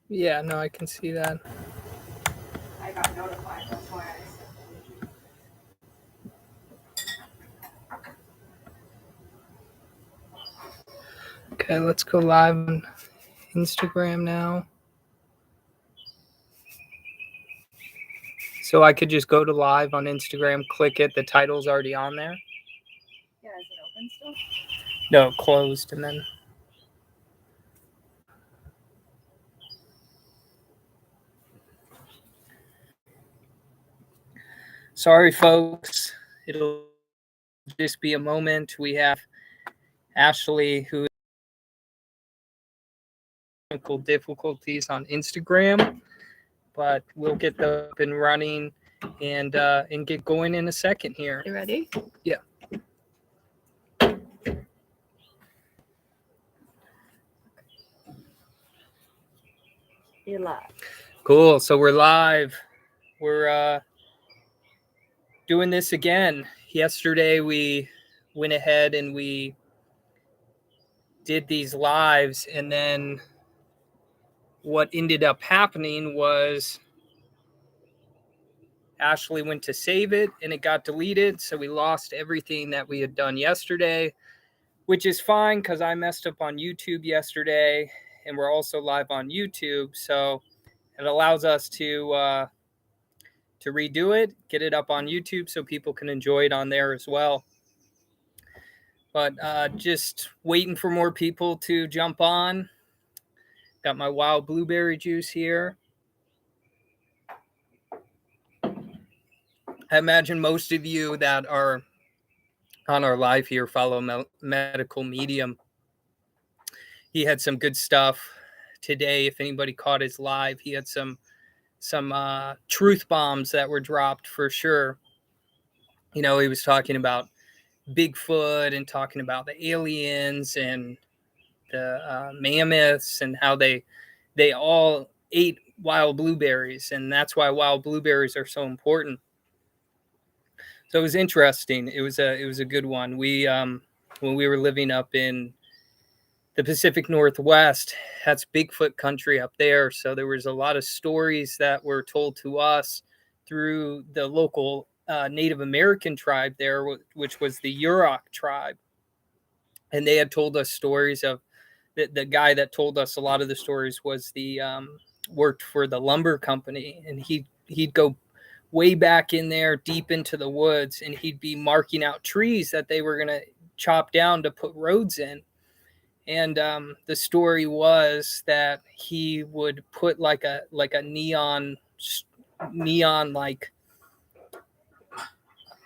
Yeah, no, I can see that. I got notified, that's why I said. Okay, let's go live on Instagram now. So I could just go to live on Instagram, click it, the title's already on there. Yeah, is it open still? No, closed, and then... Sorry, folks. It'll just be a moment. We have Ashley, who is technical difficulties on Instagram, but we'll get them up and running and get going in a second here. You ready? Yeah. You're live. Cool. So we're live. We're doing this again. Yesterday we went ahead and we did these lives, and then what ended up happening was Ashley went to save it and it got deleted, so we lost everything that we had done yesterday, which is fine because I messed up on YouTube yesterday, and we're also live on YouTube, so it allows us to redo it, get it up on YouTube so people can enjoy it on there as well. But just waiting for more people to jump on. Got my wild blueberry juice here. I imagine most of you that are on our live here follow Medical Medium. He had some good stuff today. If anybody caught his live, he had some truth bombs that were dropped for sure. You know, he was talking about Bigfoot and talking about the aliens and the mammoths and how they all ate wild blueberries, and that's why wild blueberries are so important. So it was interesting. It was a good one. We when we were living up in the Pacific Northwest, that's Bigfoot country up there. So there was a lot of stories that were told to us through the local Native American tribe there, which was the Yurok tribe. And they had told us stories of the guy that told us a lot of the stories was the worked for the lumber company, and he'd go way back in there deep into the woods, and he'd be marking out trees that they were going to chop down to put roads in. And the story was that he would put like a neon like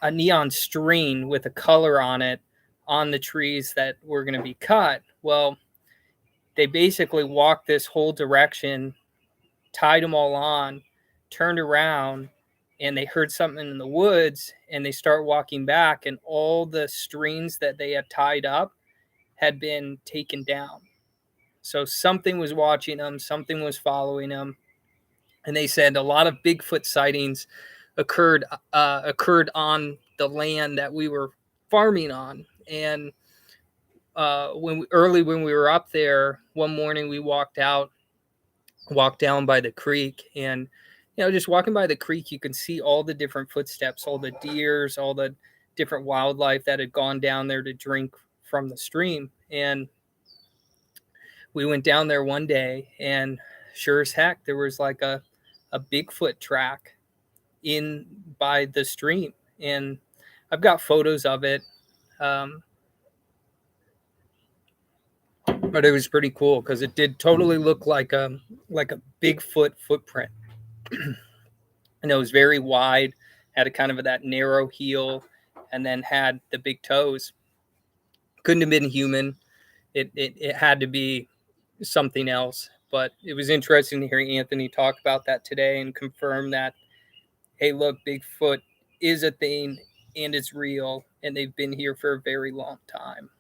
a neon string with a color on it on the trees that were going to be cut. Well, they basically walked this whole direction, tied them all on, turned around, and they heard something in the woods, and they start walking back, and all the strings that they had tied up had been taken down. So something was watching them, something was following them. And they said a lot of Bigfoot sightings occurred on the land that we were farming on. And when we were up there, one morning we walked down by the creek, and just walking by the creek, you can see all the different footsteps, all the deers, all the different wildlife that had gone down there to drink from the stream. And we went down there one day, and sure as heck, there was like a Bigfoot track in by the stream, and I've got photos of it. But it was pretty cool because it did totally look like a Bigfoot footprint. And it was very wide, had a kind of that narrow heel, and then had the big toes. Couldn't have been human. It had to be something else. But it was interesting to hear Anthony talk about that today and confirm that, hey, look, Bigfoot is a thing and it's real, and they've been here for a very long time.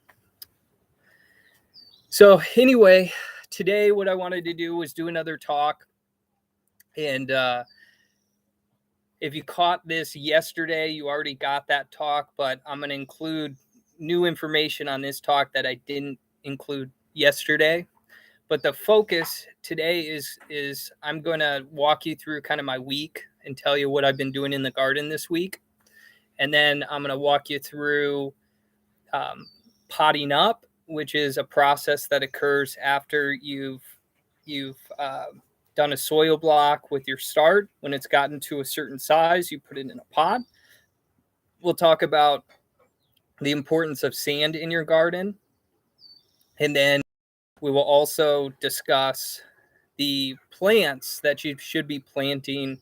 So anyway, today what I wanted to do was do another talk. And if you caught this yesterday, you already got that talk, but I'm going to include new information on this talk that I didn't include yesterday. But the focus today is I'm going to walk you through kind of my week and tell you what I've been doing in the garden this week. And then I'm going to walk you through potting up, which is a process that occurs after you've done a soil block with your start. When it's gotten to a certain size, you put it in a pot. We'll talk about the importance of sand in your garden. And then we will also discuss the plants that you should be planting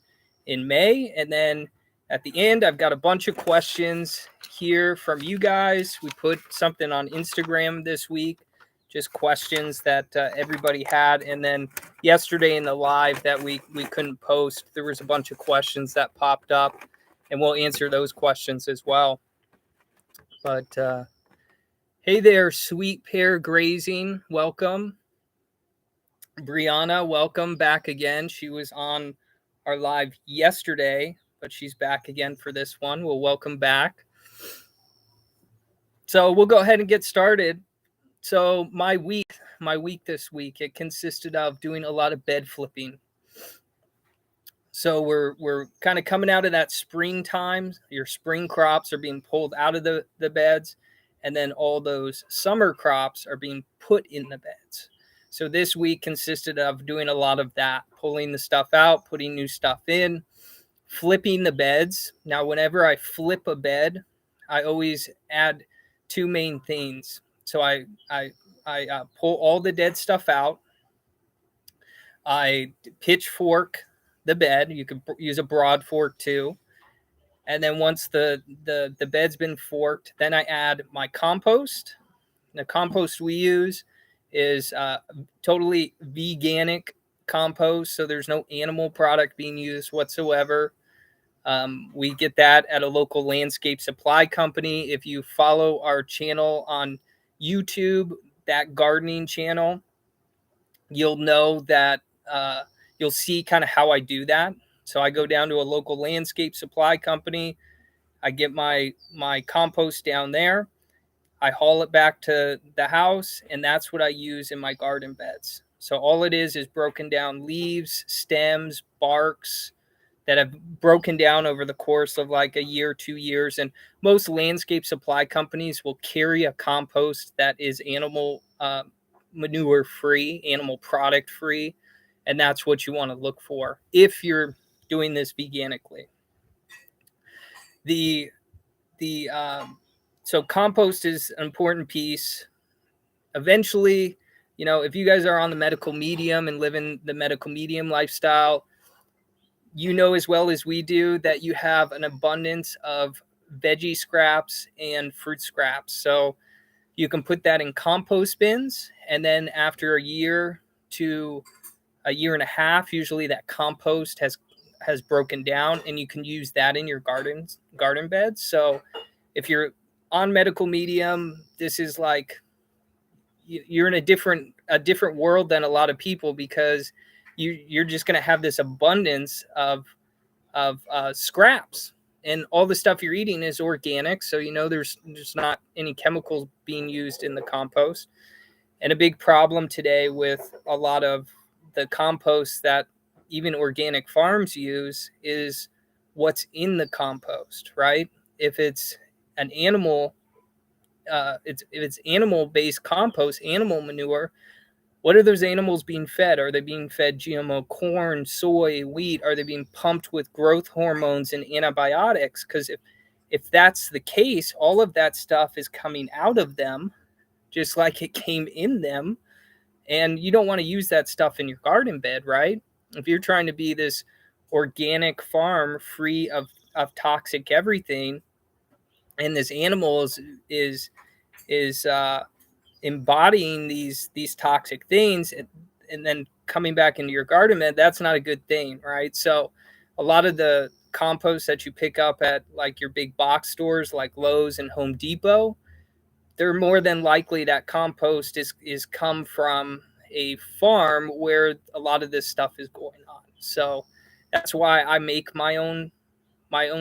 in May. And then at the end, I've got a bunch of questions here from you guys. We put something on Instagram this week, just questions that everybody had. And then yesterday in the live that we couldn't post, there was a bunch of questions that popped up, and we'll answer those questions as well. But hey there, Sweet Pear Grazing, welcome. Brianna, welcome back again. She was on our live yesterday, but she's back again for this one. Well, welcome back. So we'll go ahead and get started. So my week this week, it consisted of doing a lot of bed flipping. So we're kind of coming out of that springtime. Your spring crops are being pulled out of the beds, and then all those summer crops are being put in the beds. So this week consisted of doing a lot of that, pulling the stuff out, putting new stuff in, flipping the beds. Now, whenever I flip a bed, I always add two main things. So I pull all the dead stuff out. I pitchfork the bed. You can use a broad fork too. And then once the bed's been forked, then I add my compost. The compost we use is totally veganic compost, so there's no animal product being used whatsoever. We get that at a local landscape supply company. If you follow our channel on YouTube, that gardening channel, you'll know that you'll see kind of how I do that. So I go down to a local landscape supply company. I get my compost down there. I haul it back to the house, and that's what I use in my garden beds. So all it is broken down leaves, stems, barks that have broken down over the course of like a year, 2 years. And most landscape supply companies will carry a compost that is animal manure free, animal product free. And that's what you want to look for if you're doing this veganically. So compost is an important piece. Eventually, if you guys are on the medical medium and live in the medical medium lifestyle, as well as we do that you have an abundance of veggie scraps and fruit scraps. So you can put that in compost bins, and then after a year to a year and a half, usually that compost has broken down, and you can use that in your garden beds. So if you're on medical medium, this is like you're in a different world than a lot of people, because you're just going to have this abundance of scraps, and all the stuff you're eating is organic. So there's not any chemicals being used in the compost. And a big problem today with a lot of the compost that even organic farms use is what's in the compost, right? If it's an animal, if it's animal-based compost, animal manure, what are those animals being fed? Are they being fed GMO corn, soy, wheat? Are they being pumped with growth hormones and antibiotics? Because if that's the case, all of that stuff is coming out of them, just like it came in them. And you don't want to use that stuff in your garden bed, right? If you're trying to be this organic farm free of toxic everything, and this animal is embodying these toxic things, and then coming back into your garden bed, that's not a good thing, right? So a lot of the compost that you pick up at like your big box stores like Lowe's and Home Depot, they're more than likely that compost is come from a farm where a lot of this stuff is going on. So that's why I make my own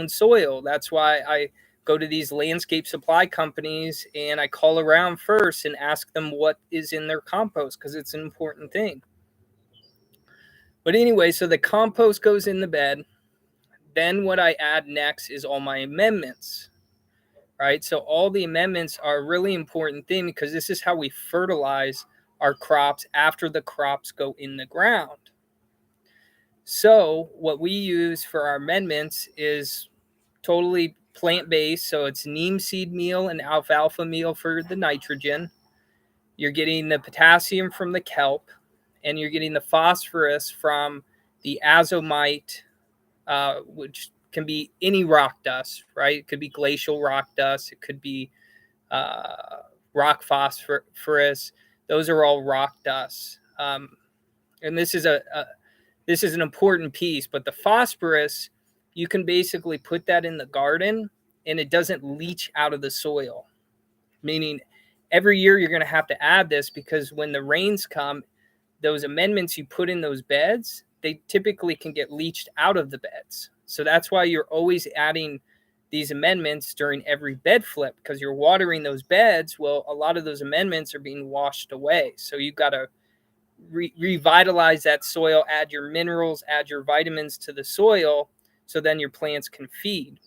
soil. That's why I go to these landscape supply companies and I call around first and ask them what is in their compost, because it's an important thing. But anyway, so the compost goes in the bed. Then what I add next is all my amendments, right? So all the amendments are a really important thing, because this is how we fertilize our crops after the crops go in the ground. So what we use for our amendments is totally plant-based. So it's neem seed meal and alfalfa meal for the nitrogen. You're getting the potassium from the kelp, and you're getting the phosphorus from the azomite, which can be any rock dust, right? It could be glacial rock dust. It could be rock phosphorus. Those are all rock dust. And this is an important piece. But the phosphorus, you can basically put that in the garden, and it doesn't leach out of the soil. Meaning, every year you're going to have to add this, because when the rains come, those amendments you put in those beds, they typically can get leached out of the beds. So that's why you're always adding these amendments during every bed flip, because you're watering those beds. Well, a lot of those amendments are being washed away. So you've got to revitalize that soil, add your minerals, add your vitamins to the soil, so then your plants can feed.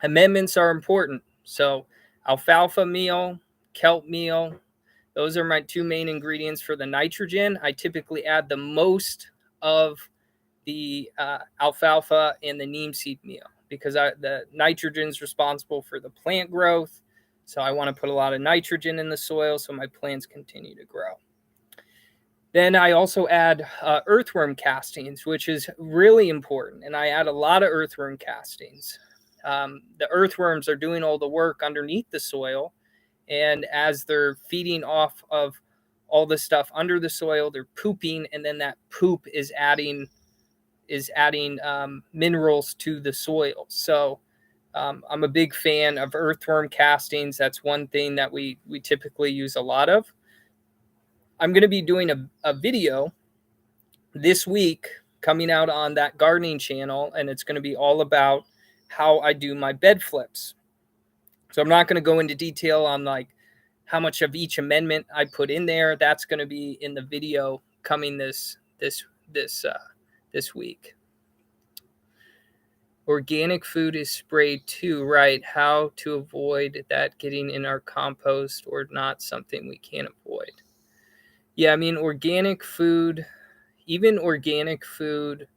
Amendments are important. So alfalfa meal, kelp meal, those are my two main ingredients for the nitrogen. I typically add the most of the alfalfa and the neem seed meal, because the nitrogen is responsible for the plant growth. So I want to put a lot of nitrogen in the soil so my plants continue to grow. Then I also add earthworm castings, which is really important. And I add a lot of earthworm castings. The earthworms are doing all the work underneath the soil. And as they're feeding off of all the stuff under the soil, they're pooping. And then that poop is adding minerals to the soil. So I'm a big fan of earthworm castings. That's one thing that we typically use a lot of. I'm going to be doing a video this week coming out on that gardening channel, and it's going to be all about how I do my bed flips. So I'm not going to go into detail on like how much of each amendment I put in there. That's going to be in the video coming this week. Organic food is sprayed too, right? How to avoid that getting in our compost, or not something we can't avoid? Yeah, I mean, organic food, even organic food,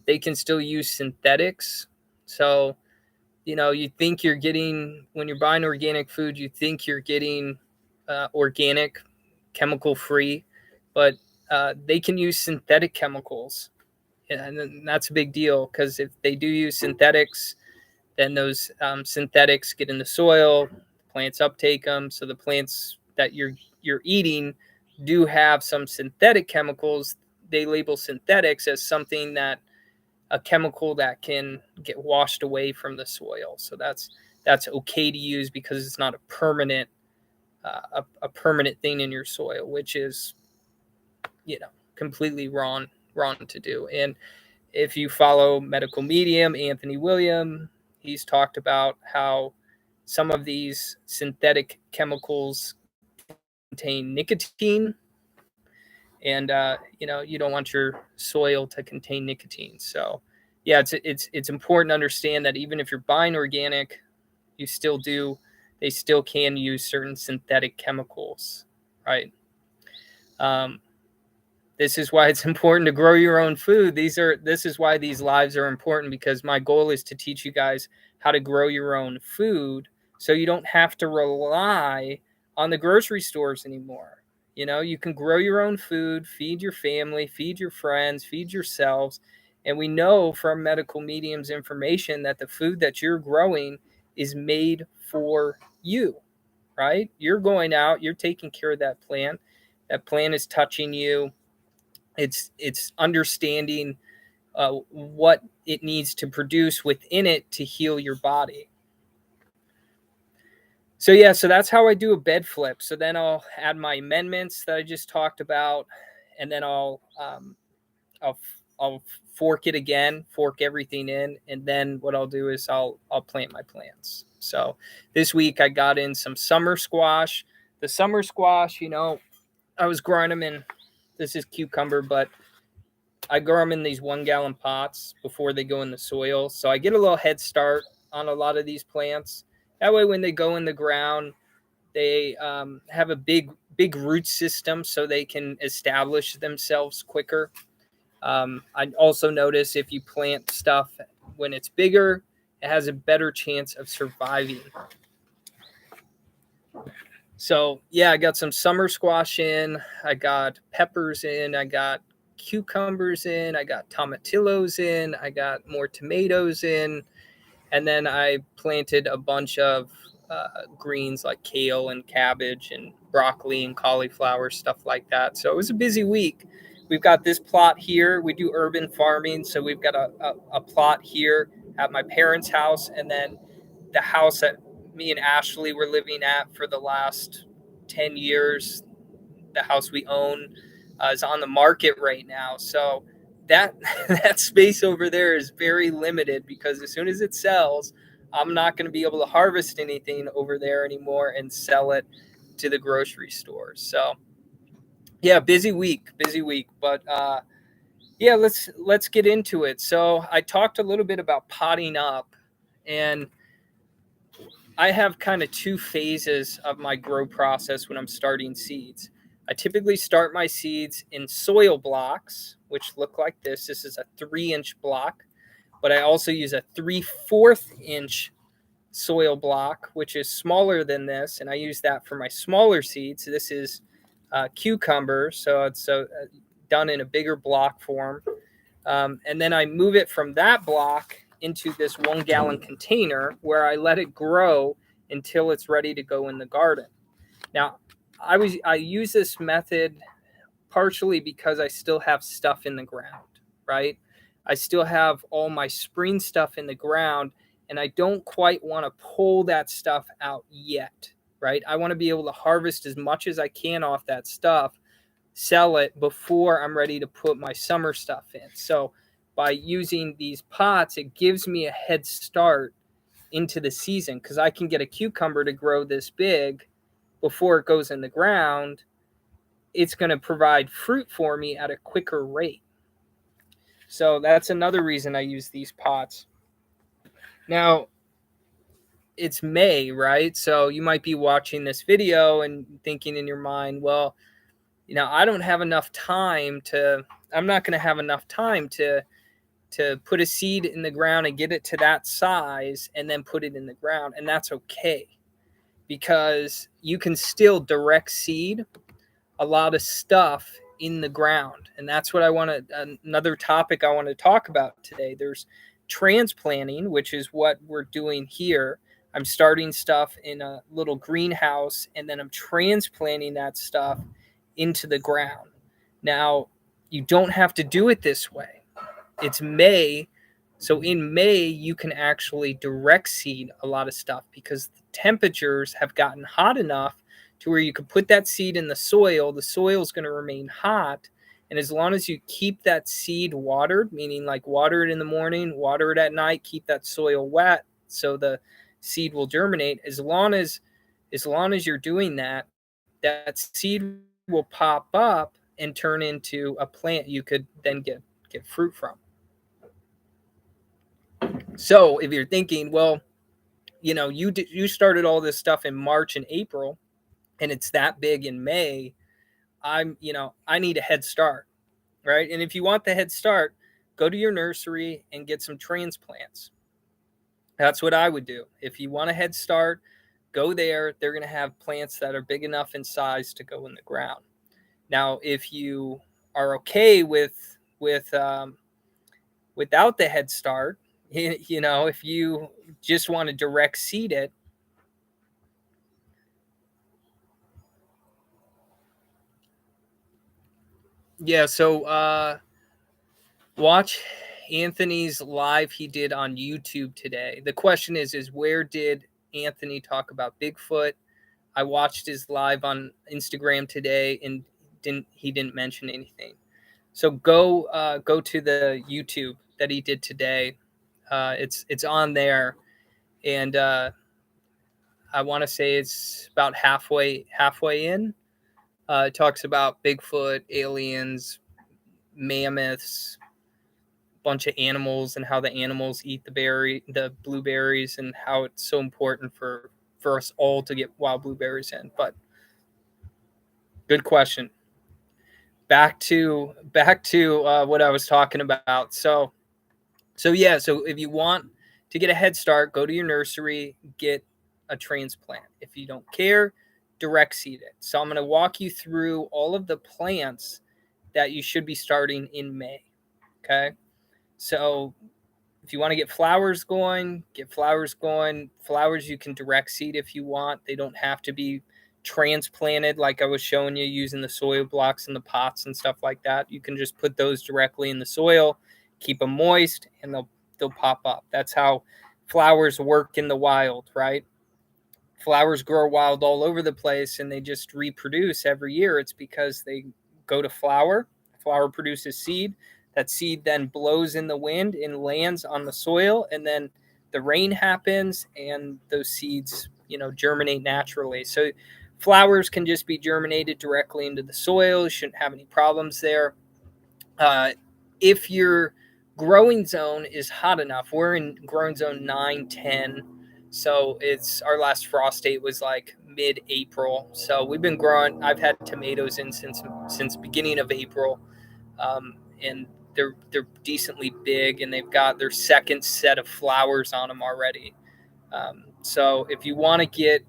they can still use synthetics. So, you think you're getting, when you're buying organic food, you think you're getting organic, chemical-free, but they can use synthetic chemicals. And that's a big deal, because if they do use synthetics, then those synthetics get in the soil, plants uptake them. So the plants that you're eating do have some synthetic chemicals. They label synthetics as something that a chemical that can get washed away from the soil. So that's okay to use, because it's not a permanent thing in your soil, which is completely wrong to do. And if you follow medical medium Anthony William, he's talked about how some of these synthetic chemicals contain nicotine, and you don't want your soil to contain nicotine. So yeah, it's important to understand that even if you're buying organic, they still can use certain synthetic chemicals, right? This is why it's important to grow your own food. This is why these lives are important, because my goal is to teach you guys how to grow your own food, so you don't have to rely on the grocery stores anymore. You can grow your own food, feed your family, feed your friends, feed yourselves. And we know from medical mediums information that the food that you're growing is made for you, right? You're going out, you're taking care of that plant. That plant is touching you. It's understanding what it needs to produce within it to heal your body. So yeah, so that's how I do a bed flip. So then I'll add my amendments that I just talked about, and then I'll I'll fork it again, fork everything in, and then what I'll do is I'll plant my plants. So this week I got in some summer squash. The summer squash, I was growing them in, this is cucumber, but I grow them in these 1 gallon pots before they go in the soil. So I get a little head start on a lot of these plants. That way when they go in the ground, they have a big root system so they can establish themselves quicker. I also notice if you plant stuff when it's bigger, it has a better chance of surviving. So yeah, I got some summer squash in, I got peppers in, I got cucumbers in, I got tomatillos in, I got more tomatoes in, and then I planted a bunch of greens like kale and cabbage and broccoli and cauliflower, stuff like that. So it was a busy week. We've got this plot here. We do urban farming, so we've got a plot here at my parents' house, and then the house that me and Ashley were living at for the last 10 years, the house we own, is on the market right now. So that that space over there is very limited because as soon as it sells, I'm not going to be able to harvest anything over there anymore and sell it to the grocery stores. So yeah, busy week, but yeah, let's get into it. So I talked a little bit about potting up, and I have kind of 2 phases of my grow process when I'm starting seeds. I typically start my seeds in soil blocks, which look like this. This is a 3-inch block, but I also use a 3/4 inch soil block, which is smaller than this, and I use that for my smaller seeds. This is cucumber, so it's done in a bigger block form. And then I move it from that block into this 1 gallon container where I let it grow until it's ready to go in the garden. Now, I use this method partially because I still have stuff in the ground, right? I still have all my spring stuff in the ground, and I don't quite want to pull that stuff out yet, right? I want to be able to harvest as much as I can off that stuff, sell it before I'm ready to put my summer stuff in. So by using these pots, it gives me a head start into the season because I can get a cucumber to grow this big before it goes in the ground. It's going to provide fruit for me at a quicker rate. So that's another reason I use these pots. Now, it's May, right? So you might be watching this video and thinking in your mind, well, I don't have enough time I'm not going to have enough time to put a seed in the ground and get it to that size and then put it in the ground. And that's okay, because you can still direct seed a lot of stuff in the ground. And that's what another topic I want to talk about today. There's transplanting, which is what we're doing here. I'm starting stuff in a little greenhouse, and then I'm transplanting that stuff into the ground. Now, you don't have to do it this way. It's May. So in May, you can actually direct seed a lot of stuff because the temperatures have gotten hot enough to where you can put that seed in the soil is going to remain hot. And as long as you keep that seed watered, meaning like water it in the morning, water it at night, keep that soil wet so the seed will germinate. As long as you're doing that, that seed will pop up and turn into a plant you could then get fruit from. So if you're thinking, well, you started all this stuff in March and April, and it's that big in May, I need a head start, right? And if you want the head start, go to your nursery and get some transplants. That's what I would do. If you want a head start, go there. They're going to have plants that are big enough in size to go in the ground. Now, if you are okay without the head start, if you just want to direct seed it, yeah. So watch Anthony's live he did on YouTube today. The question is where did Anthony talk about Bigfoot? I watched his live on Instagram today, and he didn't mention anything. So go to the YouTube that he did today. It's on there, and I want to say it's about halfway in. It talks about Bigfoot, aliens, mammoths, bunch of animals, and how the animals eat the blueberries, and how it's so important for us all to get wild blueberries in. But good question. Back to what I was talking about. So yeah. So if you want to get a head start, go to your nursery, get a transplant. If you don't care, direct seed it. So I'm going to walk you through all of the plants that you should be starting in May. Okay. So if you want to get flowers going, get flowers going. Flowers you can direct seed if you want. They don't have to be transplanted like I was showing you using the soil blocks in the pots and stuff like that. You can just put those directly in the soil, keep them moist, and they'll pop up. That's how flowers work in the wild, right? Flowers grow wild all over the place and they just reproduce every year. It's because they go to flower. Flower produces seed. That seed then blows in the wind and lands on the soil, and then the rain happens and those seeds, germinate naturally. So flowers can just be germinated directly into the soil. You shouldn't have any problems there. If your growing zone is hot enough, we're in growing zone 9, 10. So it's our last frost date was like mid-April. So we've been growing. I've had tomatoes in since beginning of April, and they're decently big, and they've got their second set of flowers on them already. So if you want to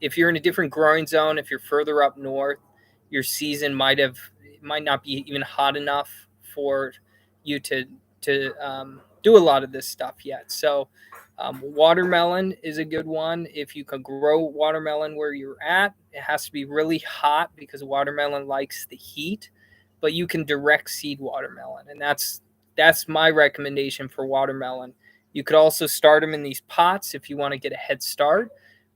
if you're in a different growing zone, if you're further up north, your season might not be even hot enough for you to do a lot of this stuff yet. So watermelon is a good one. If you can grow watermelon where you're at, it has to be really hot because watermelon likes the heat, but you can direct seed watermelon, and that's my recommendation for watermelon. You could also start them in these pots if you want to get a head start,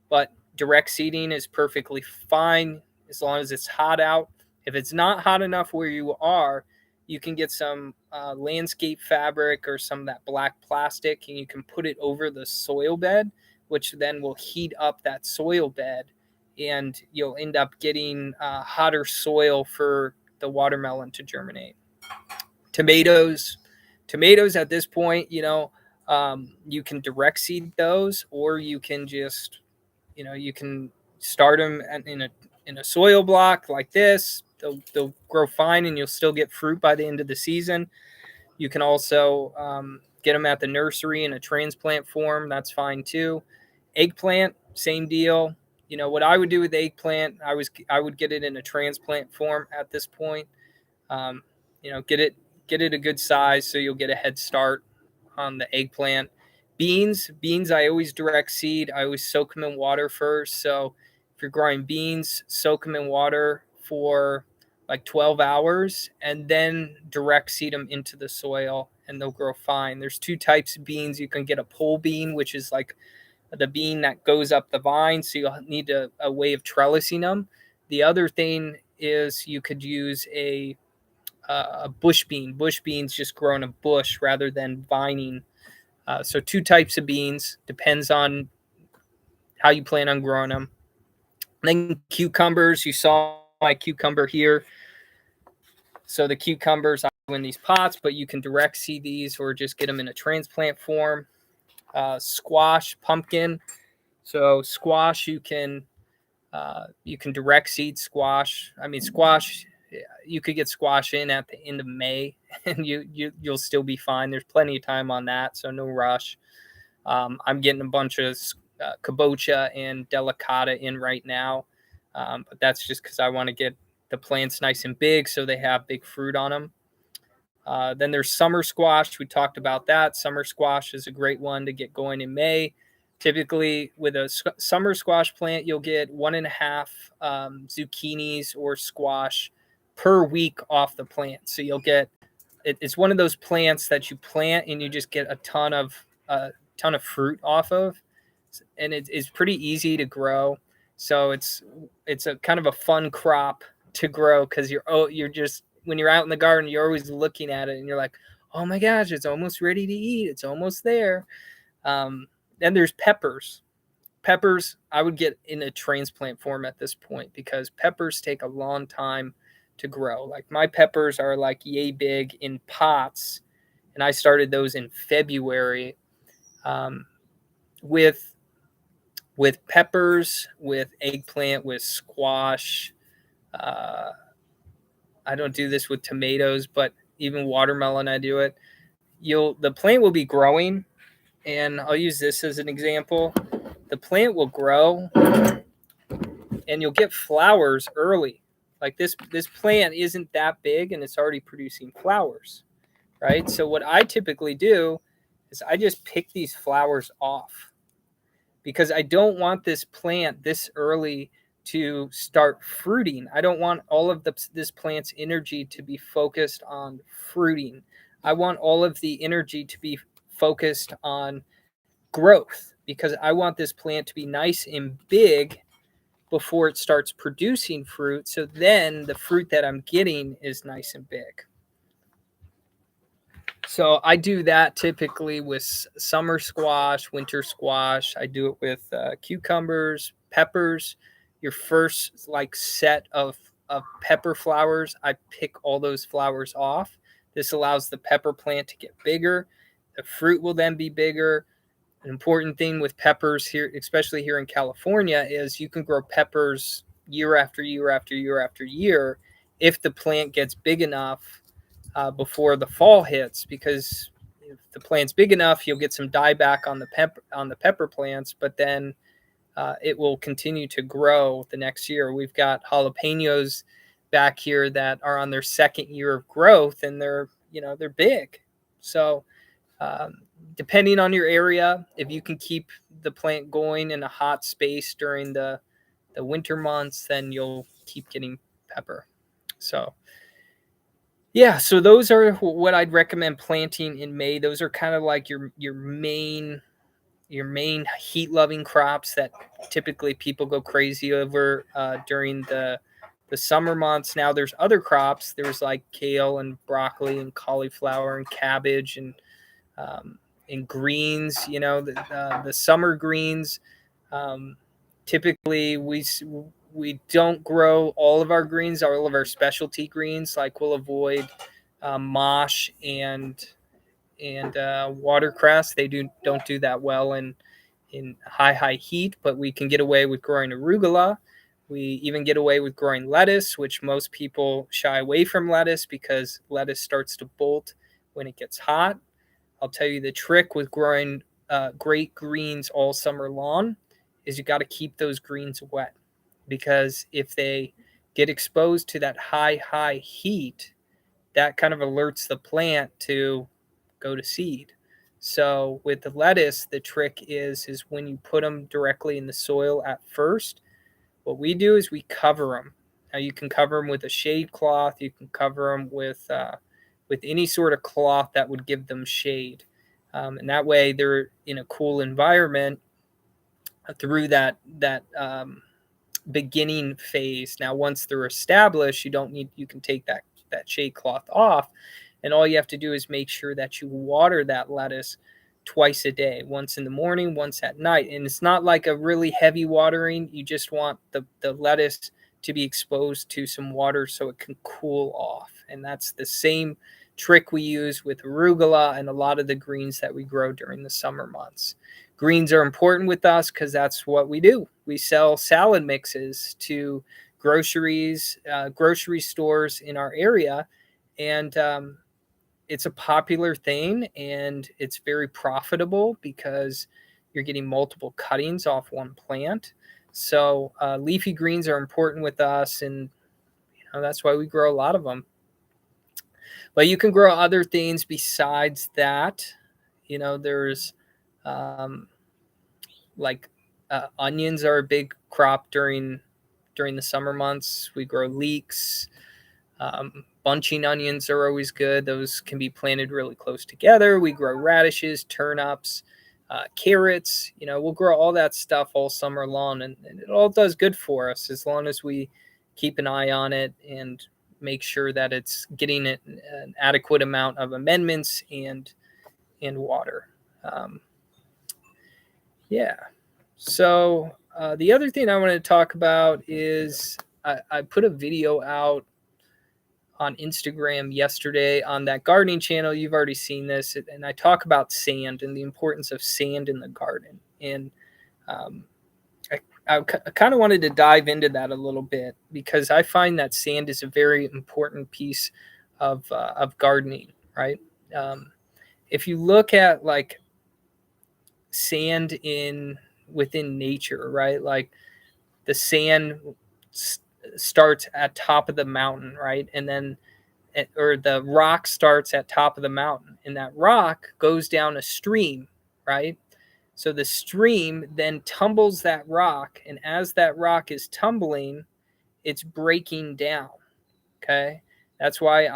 but direct seeding is perfectly fine as long as it's hot out. If it's not hot enough where you are, you can get some landscape fabric or some of that black plastic, and you can put it over the soil bed, which then will heat up that soil bed, and you'll end up getting hotter soil for the watermelon to germinate. Tomatoes at this point, you can direct seed those, or you can just, you can start them in a soil block like this. They'll grow fine, and you'll still get fruit by the end of the season. You can also get them at the nursery in a transplant form. That's fine too. Eggplant, same deal. What I would do with eggplant, I would get it in a transplant form at this point. Get it a good size so you'll get a head start on the eggplant. Beans, I always direct seed. I always soak them in water first. So if you're growing beans, soak them in water for like 12 hours and then direct seed them into the soil, and they'll grow fine. There's two types of beans. You can get a pole bean, which is like the bean that goes up the vine, so you'll need a way of trellising them. The other thing is you could use a bush bean. Bush beans just grow in a bush rather than vining. So two types of beans, depends on how you plan on growing them. And then cucumbers, you saw my cucumber here. So the cucumbers I do in these pots, but you can direct seed these or just get them in a transplant form. Squash, pumpkin. So squash, you can direct seed squash. I mean, squash, you could get squash in at the end of May, and you'll still be fine. There's plenty of time on that, so no rush. I'm getting a bunch of kabocha and delicata in right now, but that's just because I want to get the plants nice and big so they have big fruit on them. Then there's summer squash. We talked about that. Summer squash is a great one to get going in May. Typically, with a summer squash plant, you'll get 1.5 zucchinis or squash per week off the plant. So you'll get it's one of those plants that you plant and you just get a ton of fruit off of, and it's pretty easy to grow. So it's a kind of a fun crop to grow because you're just when you're out in the garden, you're always looking at it and you're like, oh my gosh, it's almost ready to eat. It's almost there. Then there's peppers. Peppers, I would get in a transplant form at this point because peppers take a long time to grow. Like my peppers are like yay big in pots, and I started those in February. With peppers, with eggplant, with squash. I don't do this with tomatoes, but even watermelon, I do it. The plant will be growing, and I'll use this as an example. The plant will grow, and you'll get flowers early. Like this plant isn't that big, and it's already producing flowers, right? So what I typically do is I just pick these flowers off because I don't want this plant this early to start fruiting. I don't want all of this plant's energy to be focused on fruiting. I want all of the energy to be focused on growth because I want this plant to be nice and big before it starts producing fruit. So then the fruit that I'm getting is nice and big. So I do that typically with summer squash, winter squash. I do it with cucumbers, peppers. Your first like set of pepper flowers, I pick all those flowers off. This allows the pepper plant to get bigger. The fruit will then be bigger. An important thing with peppers here, especially here in California, is you can grow peppers year after year after year after year if the plant gets big enough before the fall hits, because if the plant's big enough, you'll get some dieback on the pepper plants, but then it will continue to grow the next year. We've got jalapenos back here that are on their second year of growth, and they're big. So depending on your area, if you can keep the plant going in a hot space during the winter months, then you'll keep getting pepper. So yeah, so those are what I'd recommend planting in May. Those are kind of like your main heat-loving crops that typically people go crazy over during the summer months. Now there's other crops. There's like kale and broccoli and cauliflower and cabbage and greens. The summer greens. Typically, we don't grow all of our greens, all of our specialty greens. Like we'll avoid mosh and watercress. They don't do that well in high heat, but we can get away with growing arugula. We even get away with growing lettuce, which most people shy away from lettuce because lettuce starts to bolt when it gets hot. I'll tell you the trick with growing great greens all summer long is you got to keep those greens wet, because if they get exposed to that high heat, that kind of alerts the plant to go to seed. So with the lettuce, the trick is when you put them directly in the soil at first, what we do is we cover them. Now you can cover them with a shade cloth. You can cover them with any sort of cloth that would give them shade. And that way they're in a cool environment through that beginning phase. Now, once they're established, you can take that shade cloth off, and all you have to do is make sure that you water that lettuce twice a day, once in the morning, once at night. And it's not like a really heavy watering. You just want the lettuce to be exposed to some water so it can cool off. And that's the same trick we use with arugula and a lot of the greens that we grow during the summer months. Greens are important with us because that's what we do. We sell salad mixes to grocery stores in our area, and it's a popular thing, and it's very profitable because you're getting multiple cuttings off one plant. So leafy greens are important with us, and that's why we grow a lot of them. But you can grow other things besides that. There's onions are a big crop during the summer months. We grow leeks. Bunching onions are always good. Those can be planted really close together. We grow radishes, turnips, carrots. We'll grow all that stuff all summer long, and it all does good for us as long as we keep an eye on it and make sure that it's getting an adequate amount of amendments and water. Yeah. So the other thing I want to talk about is I put a video out on Instagram yesterday on that gardening channel. You've already seen this, and I talk about sand and the importance of sand in the garden. And I kind of wanted to dive into that a little bit because I find that sand is a very important piece of gardening, right? If you look at like sand within nature, right? Like the sand starts at top of the mountain, right? And then or the rock starts at top of the mountain, and that rock goes down a stream, right? So the stream then tumbles that rock, and as that rock is tumbling, it's breaking down. Okay, that's why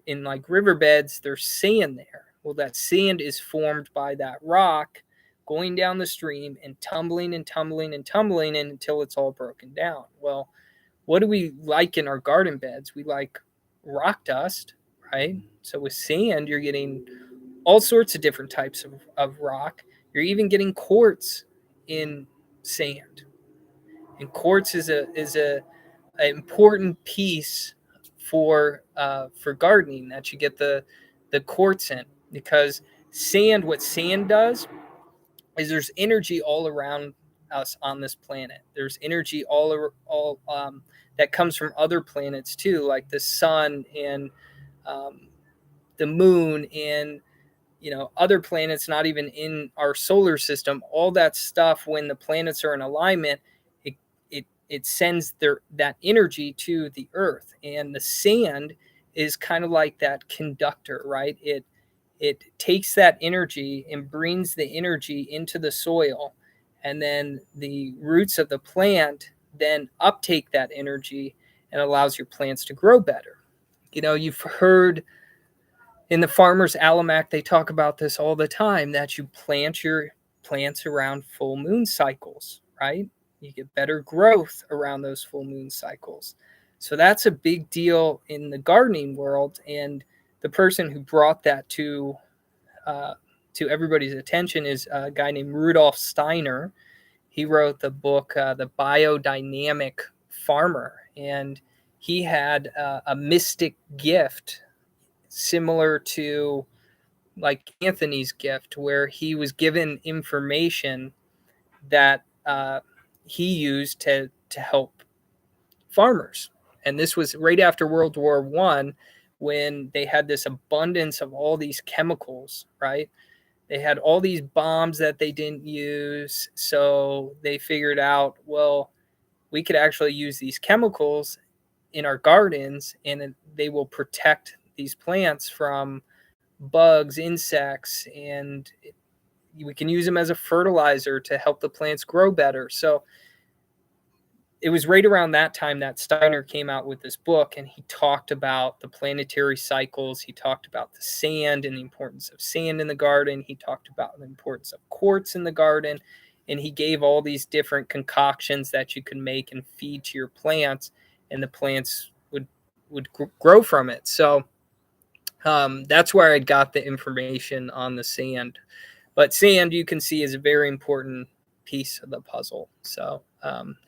in riverbeds there's sand there. Well, that sand is formed by that rock going down the stream and tumbling and tumbling and tumbling until it's all broken down. Well, what do we like in our garden beds? We like rock dust, right? So with sand, you're getting all sorts of different types of rock. You're even getting quartz in sand, and quartz is a important piece for gardening, that you get the quartz in, because what sand does is there's energy all around us on this planet. There's energy all that comes from other planets too, like the sun and the moon and other planets not even in our solar system. All that stuff, when the planets are in alignment, it sends that energy to the earth, and the sand is kind of like that conductor, right? It takes that energy and brings the energy into the soil, and then the roots of the plant then uptake that energy and allows your plants to grow better. You've heard in the Farmer's Almanac, they talk about this all the time, that you plant your plants around full moon cycles, right? You get better growth around those full moon cycles. So that's a big deal in the gardening world. And the person who brought that to everybody's attention is a guy named Rudolf Steiner. He wrote the book, The Biodynamic Farmer, and he had a mystic gift similar to like Anthony's gift, where he was given information that he used to help farmers. And this was right after World War I, when they had this abundance of all these chemicals, right? They had all these bombs that they didn't use. So they figured out, well, we could actually use these chemicals in our gardens, and they will protect these plants from bugs, insects, and we can use them as a fertilizer to help the plants grow better. So it was right around that time that Steiner came out with this book, and he talked about the planetary cycles. He talked about the sand and the importance of sand in the garden. He talked about the importance of quartz in the garden, and he gave all these different concoctions that you can make and feed to your plants, and the plants would grow from it. So that's where I got the information on the sand. But sand, you can see, is a very important piece of the puzzle. So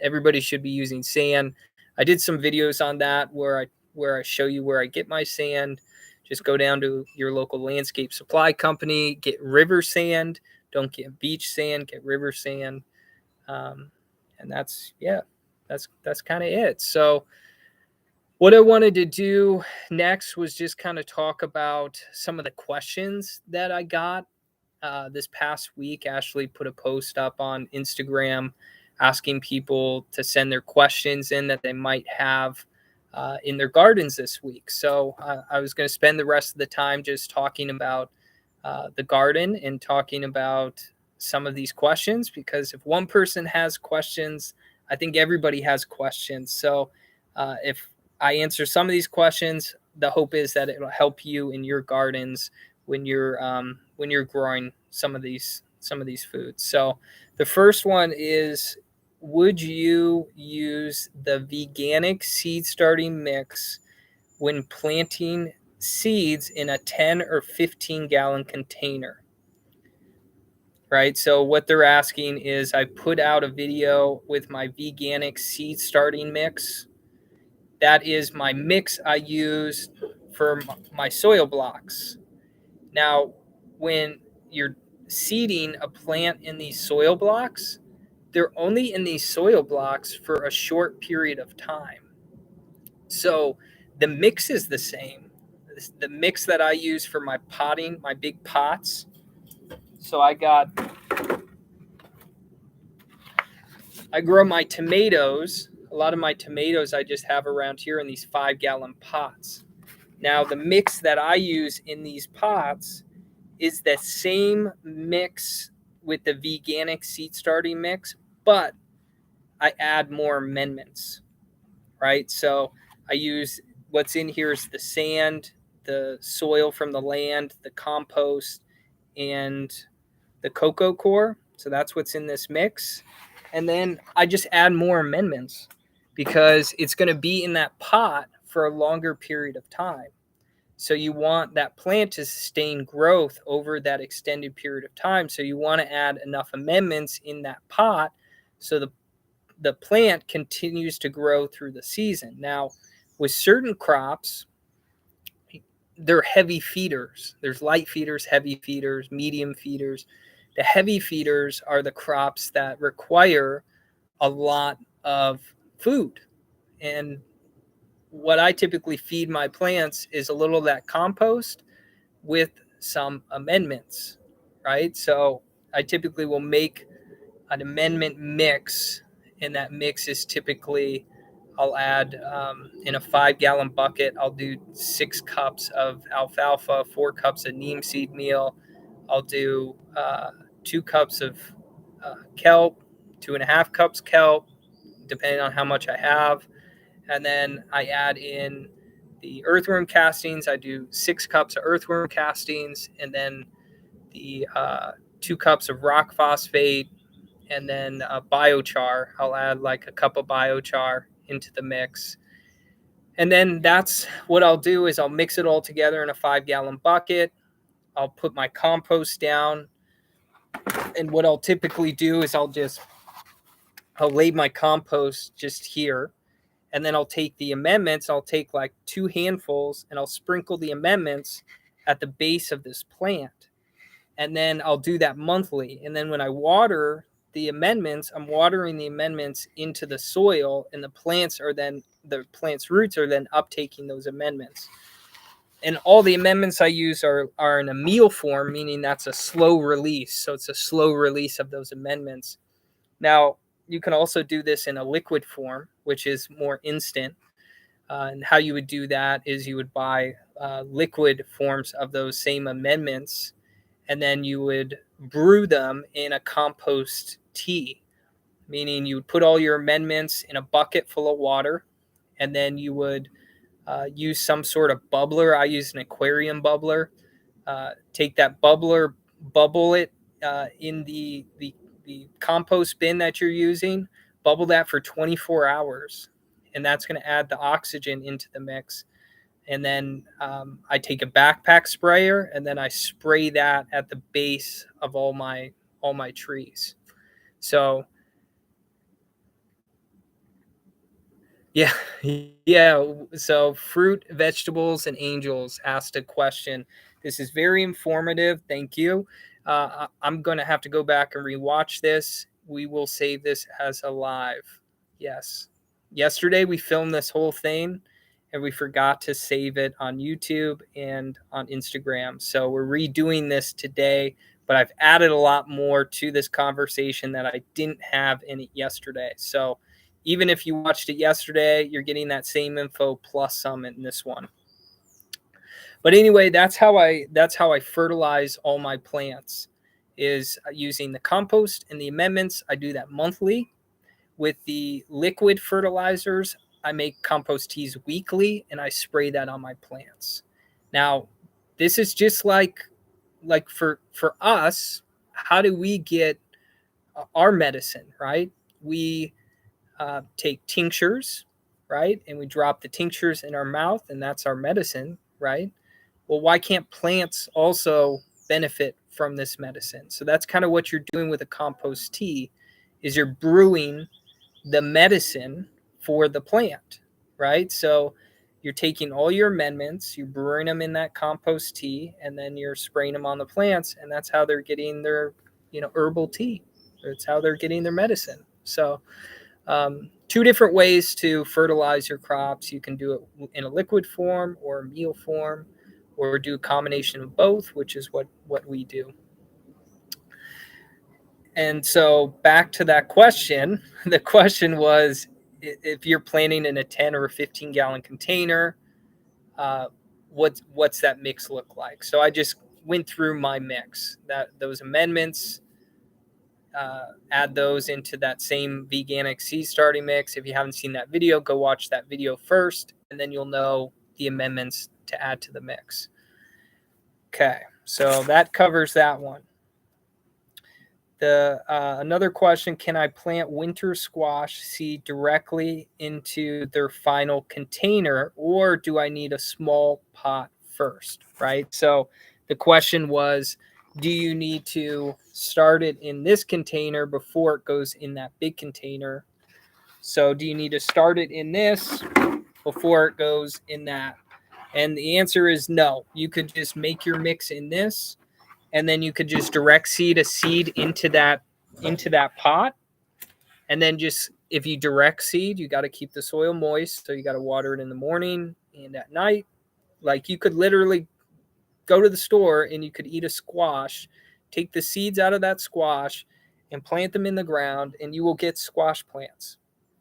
everybody should be using sand. I did some videos on that where I show you where I get my sand. Just go down to your local landscape supply company, get river sand. Don't get beach sand, get river sand. And that's kind of it. So what I wanted to do next was just kind of talk about some of the questions that I got this past week. Ashley put a post up on Instagram asking people to send their questions in that they might have in their gardens this week. So I was going to spend the rest of the time just talking about the garden and talking about some of these questions, because if one person has questions, I think everybody has questions. So if I answer some of these questions, the hope is that it will help you in your gardens when you're growing some of these foods. So the first one is, would you use the Veganic seed starting mix when planting seeds in a 10 or 15 gallon container. Right, so what they're asking is I put out a video with my Veganic seed starting mix. That is my mix I use for my soil blocks. Now, when you're seeding a plant in these soil blocks, they're only in these soil blocks for a short period of time. So the mix is the same. The mix that I use for my potting, my big pots. So I grow my tomatoes. A lot of my tomatoes I just have around here in these 5-gallon pots. Now, the mix that I use in these pots is the same mix with the Veganic seed starting mix, but I add more amendments, right? So I use what's in here is the sand, the soil from the land, the compost, and the COCO core. So that's what's in this mix. And then I just add more amendments because it's going to be in that pot for a longer period of time. So you want that plant to sustain growth over that extended period of time. So you want to add enough amendments in that pot so the plant continues to grow through the season. Now, with certain crops, they're heavy feeders. There's light feeders, heavy feeders, medium feeders. The heavy feeders are the crops that require a lot of food. And what I typically feed my plants is a little of that compost with some amendments, right? So I typically will make an amendment mix, and that mix is typically I'll add in a 5-gallon bucket. I'll do 6 cups of alfalfa, 4 cups of neem seed meal. I'll do 2 cups of kelp, 2.5 cups kelp, depending on how much I have. And then I add in the earthworm castings. I do 6 cups of earthworm castings, and then the 2 cups of rock phosphate, and then biochar. I'll add like a cup of biochar into the mix. And then that's what I'll do is I'll mix it all together in a 5-gallon bucket. I'll put my compost down. And what I'll typically do is I'll lay my compost just here. And then I'll take the amendments. I'll take like 2 handfuls and I'll sprinkle the amendments at the base of this plant. And then I'll do that monthly. And then when I water the amendments, I'm watering the amendments into the soil, and the plant's roots are then uptaking those amendments. And all the amendments I use are in a meal form, meaning that's a slow release. So it's a slow release of those amendments. Now, you can also do this in a liquid form, which is more instant. And how you would do that is you would buy liquid forms of those same amendments, and then you would brew them in a compost tea, meaning you would put all your amendments in a bucket full of water, and then you would use some sort of bubbler. I use an aquarium bubbler. Take that bubbler, bubble it in the compost bin that you're using, bubble that for 24 hours, and that's going to add the oxygen into the mix. And then I take a backpack sprayer, and then I spray that at the base of all my trees. So yeah, yeah. So fruit, vegetables, and angels asked a question. This is very informative. Thank you. I'm going to have to go back and rewatch this. We will save this as a live. Yes. Yesterday we filmed this whole thing, and we forgot to save it on YouTube and on Instagram. So we're redoing this today, but I've added a lot more to this conversation that I didn't have in it yesterday. So even if you watched it yesterday, you're getting that same info plus some in this one. But anyway, that's how I fertilize all my plants, is using the compost and the amendments. I do that monthly. With the liquid fertilizers, I make compost teas weekly, and I spray that on my plants. Now, this is just like for us, how do we get our medicine, right? We take tinctures, right? And we drop the tinctures in our mouth, and that's our medicine, right? Well, why can't plants also benefit from this medicine? So that's kind of what you're doing with a compost tea, is you're brewing the medicine for the plant, right? So you're taking all your amendments, you're brewing them in that compost tea, and then you're spraying them on the plants, and that's how they're getting their, herbal tea. It's how they're getting their medicine. So two different ways to fertilize your crops. You can do it in a liquid form or a meal form, or do a combination of both, which is what we do. And so back to that question, the question was, if you're planting in a 10 or a 15 gallon container, what's that mix look like? So I just went through my mix, those amendments, add those into that same Veganic seed starting mix. If you haven't seen that video, go watch that video first, and then you'll know the amendments to add to the mix. Okay, so that covers that one. Another question, can I plant winter squash seed directly into their final container, or do I need a small pot first, right? So the question was, do you need to start it in this container before it goes in that big container? So do you need to start it in this before it goes in that? And the answer is no. You could just make your mix in this, and then you could just direct seed a seed into that pot. And then just, if you direct seed, you got to keep the soil moist. So you got to water it in the morning and at night. Like, you could literally go to the store and you could eat a squash, take the seeds out of that squash and plant them in the ground, and you will get squash plants,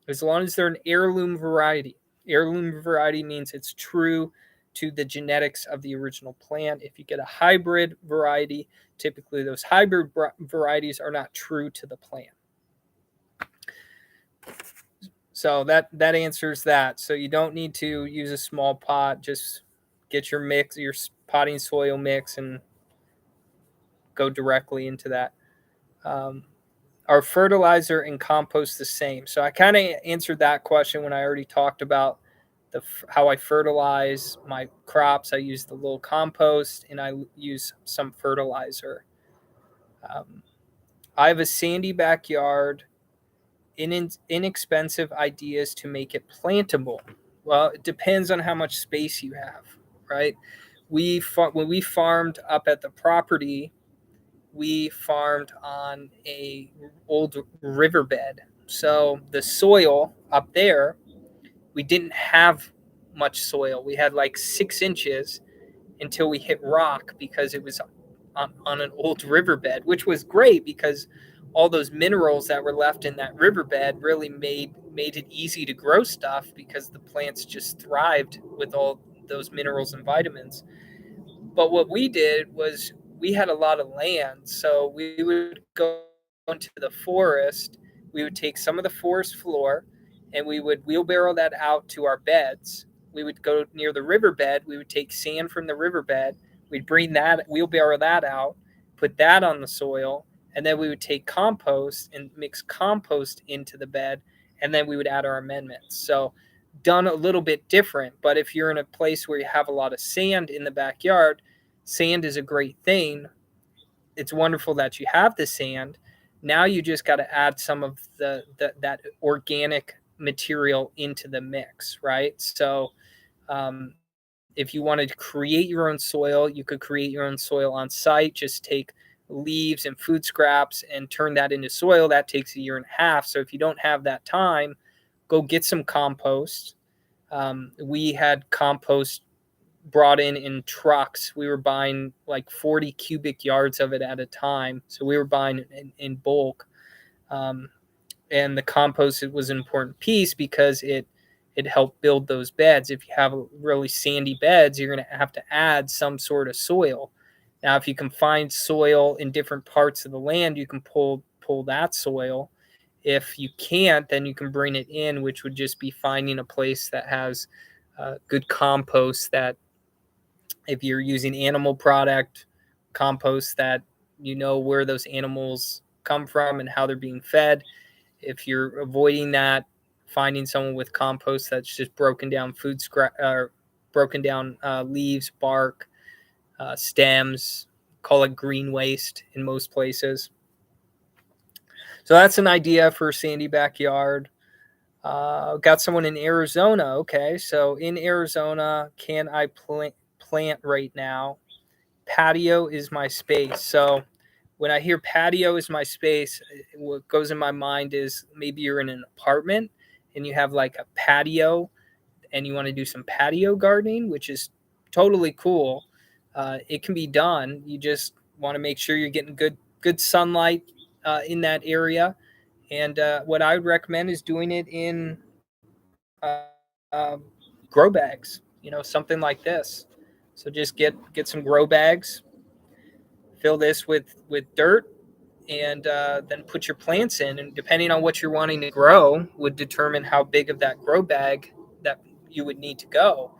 as long as they're an heirloom variety. Heirloom variety means it's true to the genetics of the original plant. If you get a hybrid variety, typically those hybrid varieties are not true to the plant. So that answers that. So you don't need to use a small pot. Just get your mix, your potting soil mix, and go directly into that. Are fertilizer and compost the same? So I kind of answered that question when I already talked about how I fertilize my crops. I use the little compost, and I use some fertilizer. I have a sandy backyard. Inexpensive ideas to make it plantable. Well, it depends on how much space you have, right? When we farmed up at the property, we farmed on a old riverbed. So the soil up there, we didn't have much soil. We had like 6 inches until we hit rock, because it was on an old riverbed, which was great because all those minerals that were left in that riverbed really made it easy to grow stuff, because the plants just thrived with all those minerals and vitamins. But what we did was, we had a lot of land, so we would go into the forest. We would take some of the forest floor, and we would wheelbarrow that out to our beds. We would go near the riverbed. We would take sand from the riverbed. We'd wheelbarrow that out, put that on the soil, and then we would take compost and mix compost into the bed, and then we would add our amendments. So done a little bit different. But if you're in a place where you have a lot of sand in the backyard, sand is a great thing. It's wonderful that you have the sand. Now you just got to add some of that organic material into the mix, right? So if you wanted to create your own soil, you could create your own soil on site. Just take leaves and food scraps and turn that into soil. That takes 1.5 years. So if you don't have that time, go get some compost. We had compost brought in trucks. We were buying like 40 cubic yards of it at a time. So we were buying in bulk. And the compost, it was an important piece because it helped build those beds. If you have really sandy beds, you're going to have to add some sort of soil. Now, if you can find soil in different parts of the land, you can pull that soil. If you can't, then you can bring it in, which would just be finding a place that has good compost, that if you're using animal product compost, that you know where those animals come from and how they're being fed. If you're avoiding that, finding someone with compost that's just broken down food scrap or broken down leaves, bark, stems, call it green waste in most places. So that's an idea for a sandy backyard. Got someone in Arizona. Okay, so in Arizona, can I plant right now? Patio is my space. So when I hear patio is my space, what goes in my mind is maybe you're in an apartment and you have like a patio and you want to do some patio gardening, which is totally cool. It can be done. You just want to make sure you're getting good sunlight in that area. And what I would recommend is doing it in grow bags, something like this. So just get some grow bags, fill this with dirt, and then put your plants in. And depending on what you're wanting to grow, would determine how big of that grow bag that you would need to go.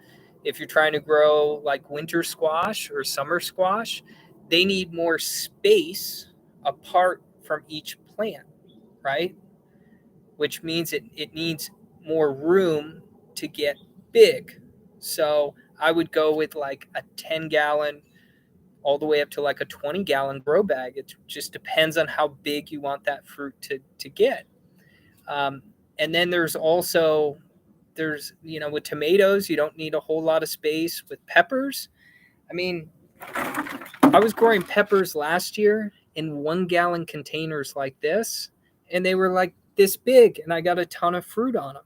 If you're trying to grow like winter squash or summer squash, they need more space apart from each plant, right? Which means it needs more room to get big. So I would go with like a 10-gallon all the way up to like a 20-gallon grow bag. It just depends on how big you want that fruit to get. And then there's with tomatoes, you don't need a whole lot of space. With peppers, I mean, I was growing peppers last year in 1-gallon containers like this, and they were like this big, and I got a ton of fruit on them.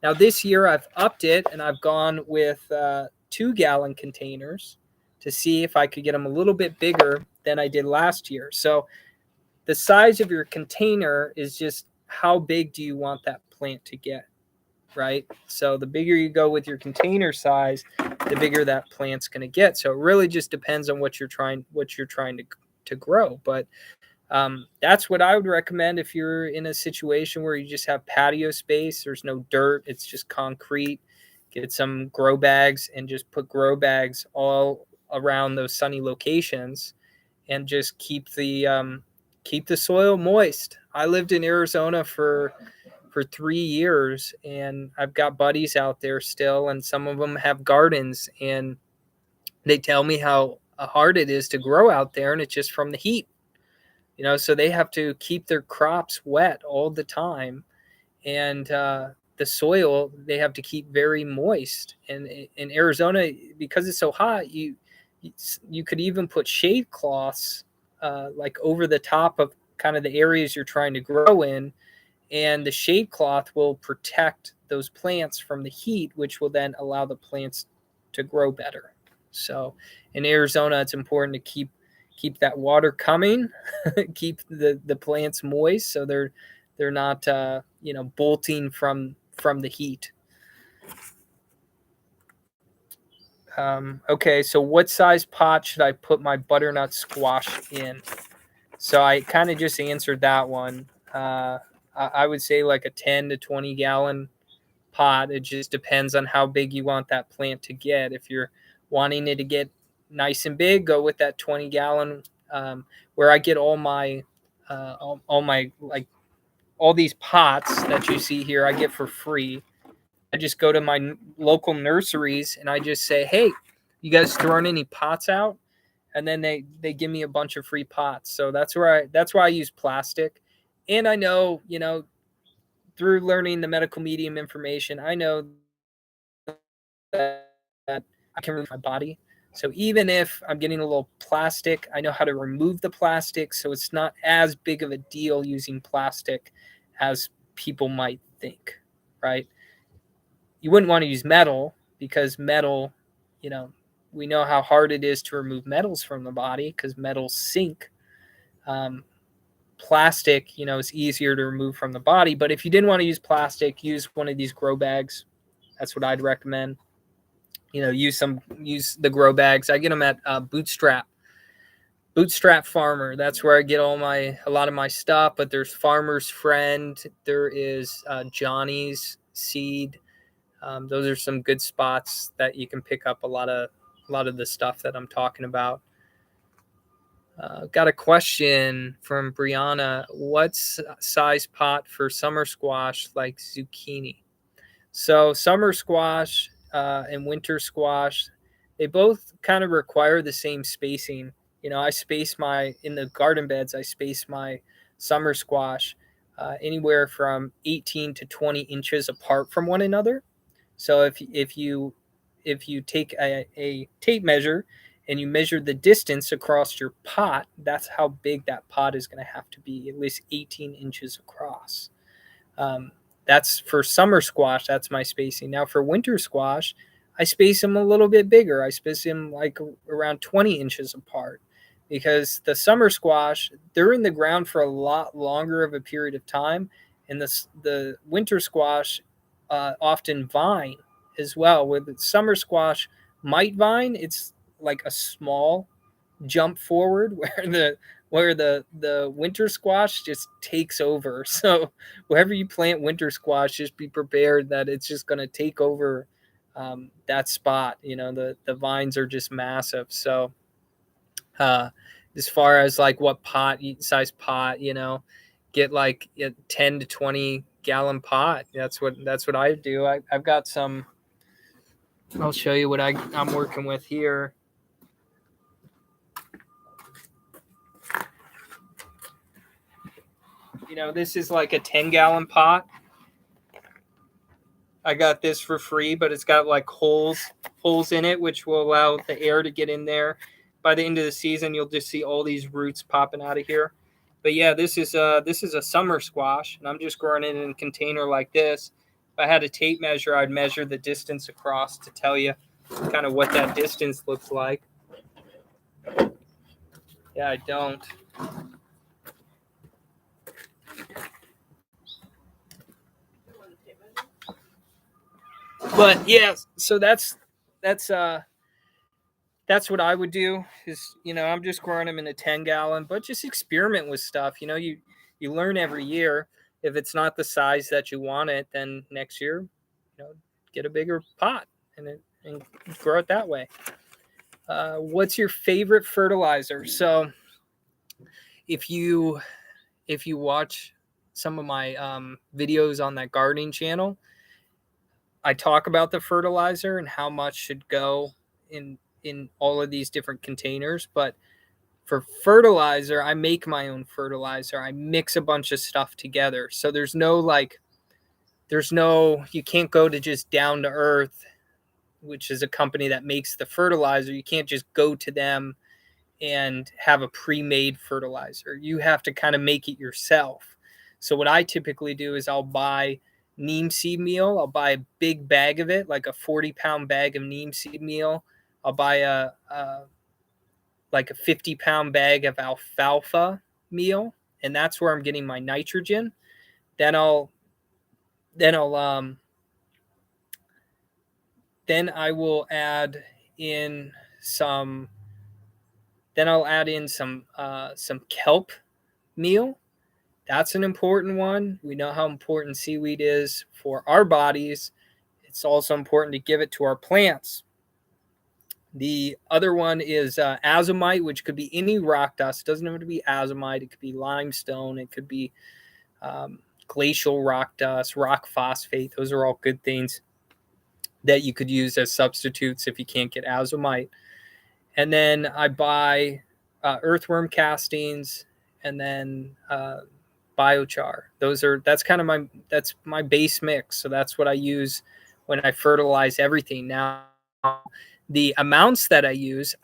Now this year I've upped it, and I've gone with 2-gallon containers to see if I could get them a little bit bigger than I did last year. So the size of your container is just how big do you want that plant to get, right? So the bigger you go with your container size, the bigger that plant's going to get. So it really just depends on what you're trying to grow. But that's what I would recommend if you're in a situation where you just have patio space. There's no dirt. It's just concrete. Get some grow bags and just put grow bags all around those sunny locations, and just keep the soil moist. I lived in Arizona for 3 years, and I've got buddies out there still, and some of them have gardens, and they tell me how hard it is to grow out there, and it's just from the heat. So they have to keep their crops wet all the time, and the soil they have to keep very moist. And in Arizona, because it's so hot, you could even put shade cloths like over the top of kind of the areas you're trying to grow in, and the shade cloth will protect those plants from the heat, which will then allow the plants to grow better. So in Arizona, it's important to keep that water coming, keep the plants moist, so they're not bolting from the heat. Okay, so what size pot should I put my butternut squash in? So I kind of just answered that one. I would say like a 10 to 20 gallon pot. It just depends on how big you want that plant to get. If you're wanting it to get nice and big, go with that 20 gallon. Where I get all my all these pots that you see here, I get for free. I just go to my local nurseries and I just say, hey, you guys throwing any pots out? And then they give me a bunch of free pots. So that's why I use plastic. And I know, through learning the medical medium information, I know that I can remove my body. So even if I'm getting a little plastic, I know how to remove the plastic. So it's not as big of a deal using plastic as people might think, right? You wouldn't want to use metal, because metal, we know how hard it is to remove metals from the body because metals sink. Plastic, is easier to remove from the body. But if you didn't want to use plastic, use one of these grow bags. That's what I'd recommend. Use the grow bags. I get them at Bootstrap Farmer. That's where I get a lot of my stuff. But there's Farmer's Friend. There is Johnny's Seed. Those are some good spots that you can pick up a lot of the stuff that I'm talking about. Got a question from Brianna. What's size pot for summer squash like zucchini? So summer squash and winter squash, they both kind of require the same spacing. I space in the garden beds, I space my summer squash anywhere from 18 to 20 inches apart from one another. So if you take a tape measure and you measure the distance across your pot, that's how big that pot is going to have to be, at least 18 inches across. That's for summer squash. That's my spacing. Now for winter squash, I space them a little bit bigger. I space them like around 20 inches apart, because the summer squash, they're in the ground for a lot longer of a period of time, and the winter squash often vine as well. With the summer squash might vine, it's like a small jump forward, where the winter squash just takes over. So wherever you plant winter squash, just be prepared that it's just going to take over that spot. The vines are just massive. So as far as like what size pot, get like a 10 to 20 gallon pot. That's what I do. I've got some. I'll show you what I'm working with here. This is like a 10-gallon pot. I got this for free, but it's got like holes in it, which will allow the air to get in there. By the end of the season, you'll just see all these roots popping out of here. But yeah, this is a summer squash, and I'm just growing it in a container like this. If I had a tape measure, I'd measure the distance across to tell you kind of what that distance looks like. Yeah, I don't. But yeah, so that's what I would do. Is I'm just growing them in a 10-gallon, but just experiment with stuff. You learn every year. If it's not the size that you want it, then next year, get a bigger pot and grow it that way. What's your favorite fertilizer? So if you watch some of my videos on that gardening channel, I talk about the fertilizer and how much should go in all of these different containers. But for fertilizer, I make my own fertilizer. I mix a bunch of stuff together. So you can't go to just Down to Earth, which is a company that makes the fertilizer. You can't just go to them and have a pre-made fertilizer. You have to kind of make it yourself. So what I typically do is I'll buy neem seed meal. I'll buy a big bag of it, like a 40-pound bag of neem seed meal. I'll buy a 50-pound bag of alfalfa meal, and that's where I'm getting my nitrogen. Then I will add in some. Then I'll add in some kelp meal. That's an important one. We know how important seaweed is for our bodies. It's also important to give it to our plants. The other one is azomite, which could be any rock dust. It doesn't have to be azomite. It could be limestone. It could be glacial rock dust, rock phosphate. Those are all good things that you could use as substitutes if you can't get azomite. And then I buy earthworm castings, and then biochar. That's my base mix. So that's what I use when I fertilize everything. Now, the amounts that I use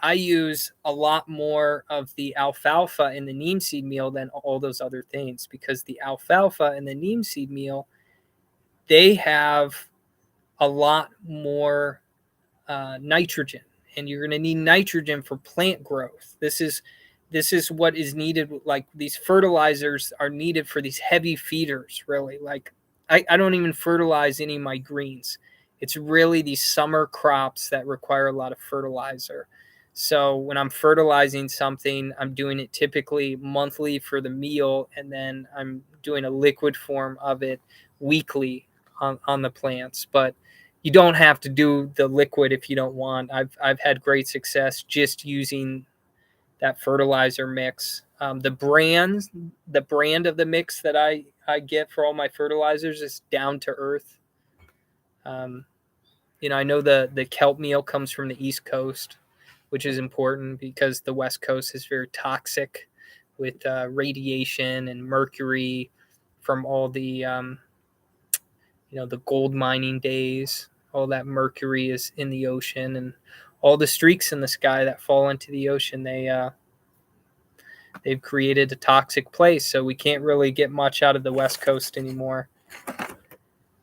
a lot more of the alfalfa and the neem seed meal than all those other things, because the alfalfa and the neem seed meal, they have a lot more nitrogen, and you're going to need nitrogen for plant growth. This is what is needed. Like, these fertilizers are needed for these heavy feeders, really. Like, I don't even fertilize any of my greens. It's really these summer crops that require a lot of fertilizer. So when I'm fertilizing something, I'm doing it typically monthly for the meal, and then I'm doing a liquid form of it weekly on the plants. But you don't have to do the liquid if you don't want. I've had great success just using that fertilizer mix. The brand of the mix that I get for all my fertilizers is Down to Earth. I know the kelp meal comes from the East Coast, which is important because the West Coast is very toxic with radiation and mercury from all the the gold mining days. All that mercury is in the ocean, and all the streaks in the sky that fall into the ocean. They've created a toxic place, so we can't really get much out of the West Coast anymore.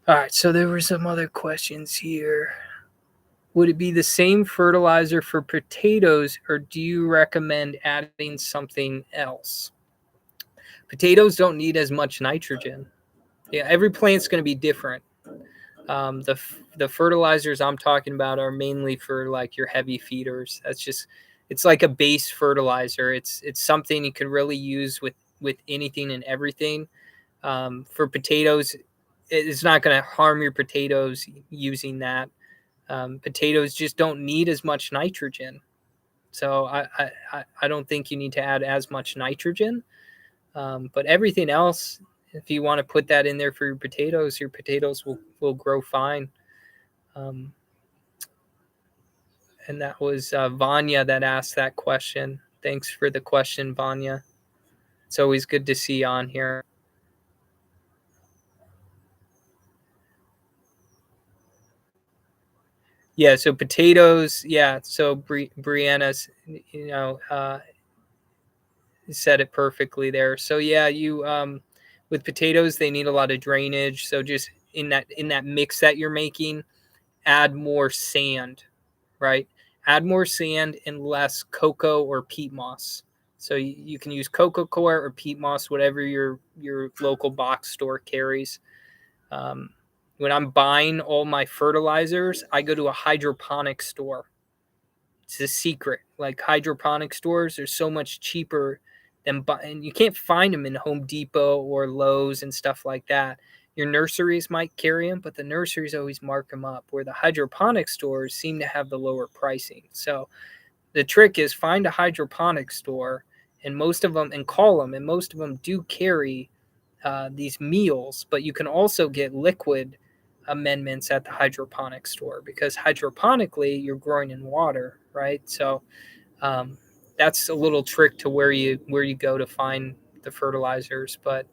All right, so there were some other questions here. Would it be the same fertilizer for potatoes, or do you recommend adding something else? Potatoes don't need as much nitrogen. Yeah, every plant's going to be different. The fertilizers I'm talking about are mainly for like your heavy feeders. It's like a base fertilizer. It's something you can really use with anything and everything. For potatoes, it's not going to harm your potatoes using that. Potatoes just don't need as much nitrogen. So I don't think you need to add as much nitrogen. But everything else, if you want to put that in there for your potatoes will grow fine. And that was Vanya that asked that question. Thanks for the question, Vanya. It's always good to see you on here. Yeah, so potatoes, yeah. So Brianna's, said it perfectly there. So yeah, you with potatoes they need a lot of drainage. So just in that mix that you're making, add more sand, right? Add more sand and less cocoa or peat moss. So you can use cocoa coir or peat moss, whatever your local box store carries. When I'm buying all my fertilizers, I go to a hydroponic store. It's a secret. Like hydroponic stores are so much cheaper and you can't find them in Home Depot or Lowe's and stuff like that. Your nurseries might carry them, but the nurseries always mark them up, where the hydroponic stores seem to have the lower pricing. So the trick is find a hydroponic store, and most of them, and call them, and most of them do carry these meals, but you can also get liquid amendments at the hydroponic store, because hydroponically you're growing in water, right? So that's a little trick to where you go to find the fertilizers. But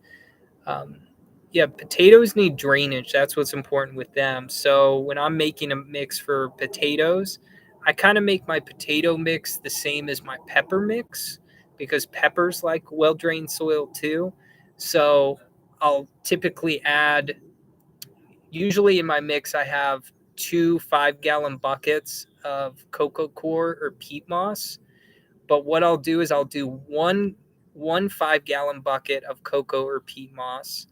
yeah, potatoes need drainage. That's what's important with them. So when I'm making a mix for potatoes, I kind of make my potato mix the same as my pepper mix, because peppers like well-drained soil too. So I'll typically add, usually in my mix, I have 2 5-gallon buckets of coco coir or peat moss. But what I'll do is I'll do one 5-gallon bucket of cocoa or peat moss,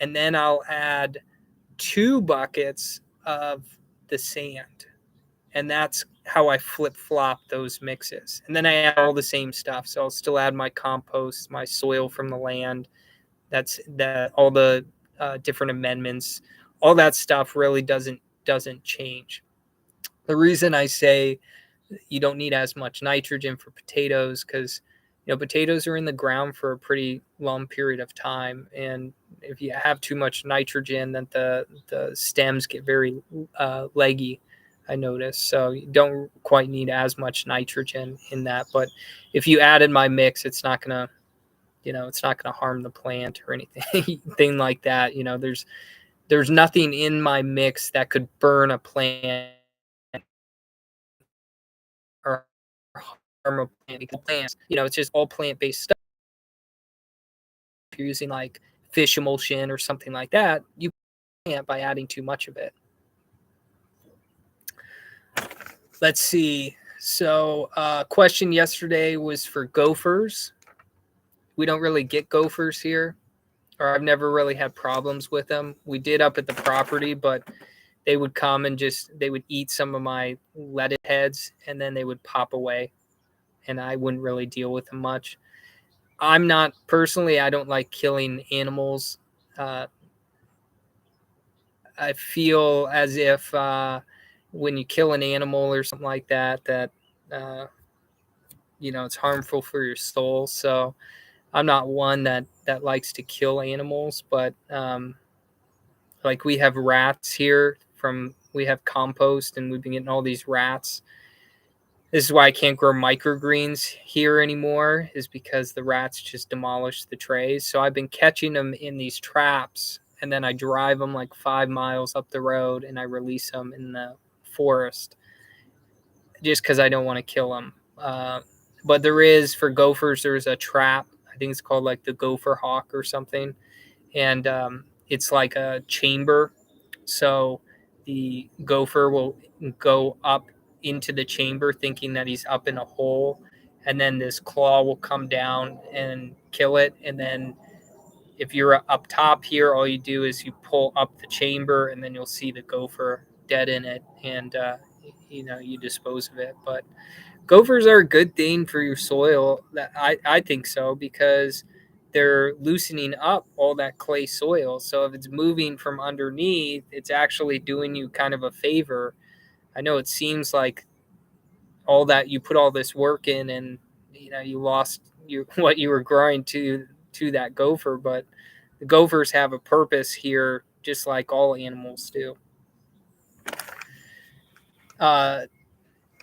and then I'll add 2 buckets of the sand. And that's how I flip flop those mixes. And then I add all the same stuff. So I'll still add my compost, my soil from the land. That's all the different amendments. All that stuff really doesn't change. The reason I say you don't need as much nitrogen for potatoes, because potatoes are in the ground for a pretty long period of time, and if you have too much nitrogen, then the stems get very leggy, I noticed. So you don't quite need as much nitrogen in that. But if you added my mix, it's not gonna harm the plant or anything like that. There's nothing in my mix that could burn a plant or harm a plant, because plants, it's just all plant-based stuff. If you're using like fish emulsion or something like that, you can't by adding too much of it. Let's see. So question yesterday was for gophers. We don't really get gophers here, or I've never really had problems with them. We did up at the property, but they would come and they would eat some of my lettuce heads, and then they would pop away, and I wouldn't really deal with them much. I'm not personally, I don't like killing animals. I feel as if when you kill an animal or something like that, it's harmful for your soul. So I'm not one that likes to kill animals, but like we have rats here we have compost, and we've been getting all these rats. This is why I can't grow microgreens here anymore, is because the rats just demolish the trays. So I've been catching them in these traps, and then I drive them like 5 miles up the road, and I release them in the forest just because I don't want to kill them. But there is, for gophers, there's a trap. I think it's called like the gopher hawk or something. And it's like a chamber. So the gopher will go up into the chamber thinking that he's up in a hole. And then this claw will come down and kill it. And then if you're up top here, all you do is you pull up the chamber, and then you'll see the gopher dead in it. And, you dispose of it. But gophers are a good thing for your soil. That I think so, because they're loosening up all that clay soil. So if it's moving from underneath, it's actually doing you kind of a favor. I know it seems like all that you put all this work in, and you lost what you were growing to that gopher, but the gophers have a purpose here, just like all animals do.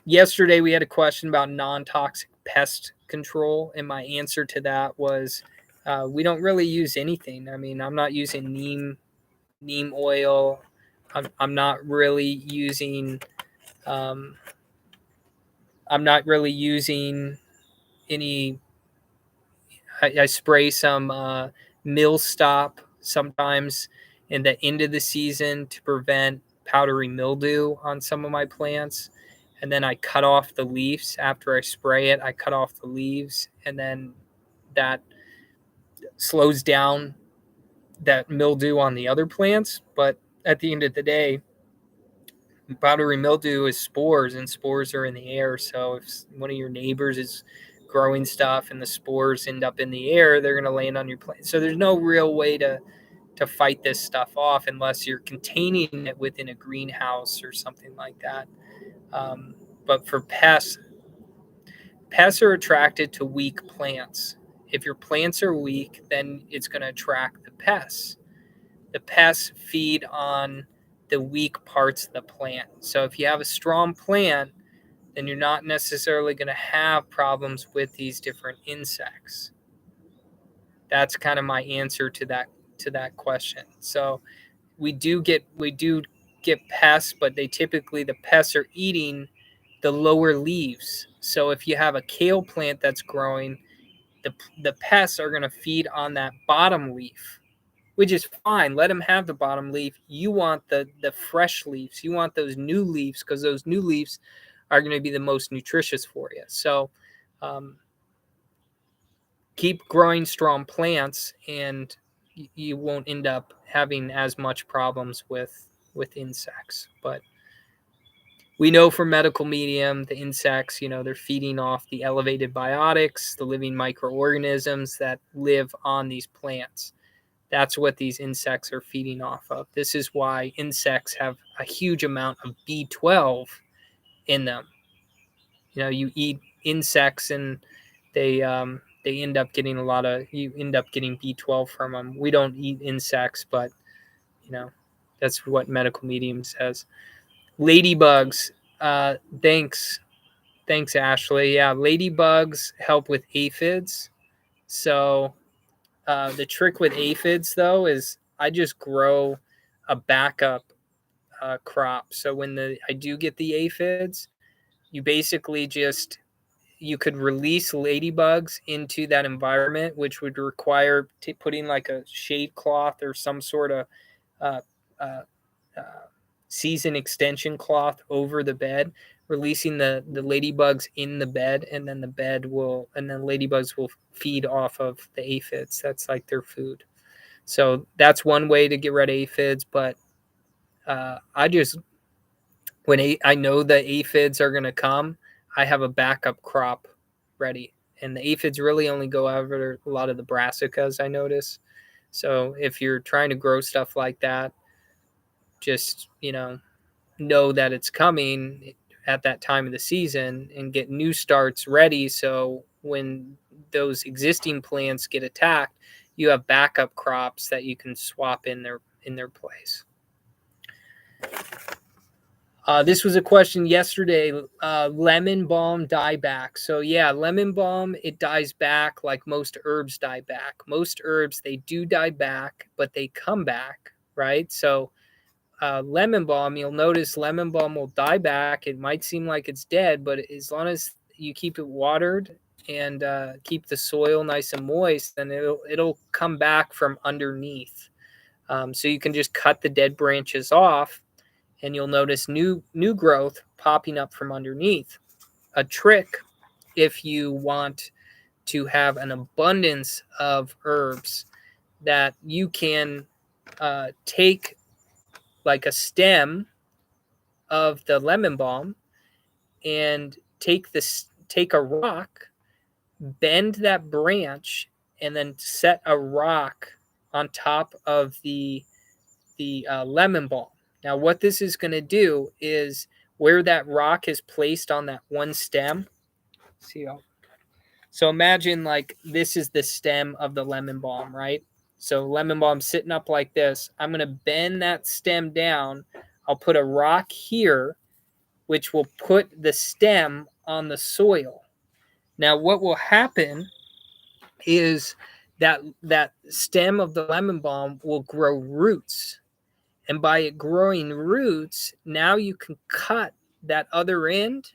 Yesterday we had a question about non-toxic pest control, and my answer to that was we don't really use anything. I mean, I'm not using neem oil. I'm not really using any. I spray some mill stop sometimes in the end of the season to prevent powdery mildew on some of my plants. And then I cut off the leaves after I spray it. I cut off the leaves, and then that slows down that mildew on the other plants. But at the end of the day, powdery mildew is spores, and spores are in the air. So if one of your neighbors is growing stuff and the spores end up in the air, they're going to land on your plant. So there's no real way to fight this stuff off unless you're containing it within a greenhouse or something like that. But for pests are attracted to weak plants. If your plants are weak, then it's going to attract the pests. The pests feed on the weak parts of the plant. So if you have a strong plant, then you're not necessarily going to have problems with these different insects. That's kind of my answer to that question. So we do get pests, but the pests are eating the lower leaves. So if you have a kale plant that's growing, the pests are going to feed on that bottom leaf, which is fine. Let them have the bottom leaf. You want the fresh leaves. You want those new leaves, because those new leaves are going to be the most nutritious for you. So keep growing strong plants, and you won't end up having as much problems with insects. But we know from medical medium, the insects, they're feeding off the elevated biotics, the living microorganisms that live on these plants. That's what these insects are feeding off of. This is why insects have a huge amount of B12 in them. You eat insects, and they end up getting you end up getting B12 from them. We don't eat insects, but that's what medical medium says. Ladybugs. Thanks, Ashley. Yeah, ladybugs help with aphids. So the trick with aphids, though, is I just grow a backup crop. So when I do get the aphids, you basically you could release ladybugs into that environment, which would require putting like a shade cloth or some sort of uh, uh, season extension cloth over the bed, releasing the ladybugs in the bed, and then ladybugs will feed off of the aphids. That's like their food. So that's one way to get rid of aphids. But when I know the aphids are going to come, I have a backup crop ready. And the aphids really only go after a lot of the brassicas, I notice. So if you're trying to grow stuff like that, just, know that it's coming. at that time of the season and get new starts ready. So when those existing plants get attacked, you have backup crops that you can swap in their place. This was a question yesterday. Lemon balm dieback. So yeah, lemon balm, it dies back like most herbs die back. Most herbs, they do die back, but they come back, right? So lemon balm, you'll notice lemon balm will die back. It might seem like it's dead, but as long as you keep it watered and keep the soil nice and moist, then it'll come back from underneath. So you can just cut the dead branches off, and you'll notice new growth popping up from underneath. A trick, if you want to have an abundance of herbs, that you can take like a stem of the lemon balm and take a rock, bend that branch, and then set a rock on top of the lemon balm. Now, what this is going to do is where that rock is placed on that one stem. So imagine like this is the stem of the lemon balm, right? So lemon balm sitting up like this. I'm going to bend that stem down. I'll put a rock here, which will put the stem on the soil. Now, what will happen is that stem of the lemon balm will grow roots. And by it growing roots, now you can cut that other end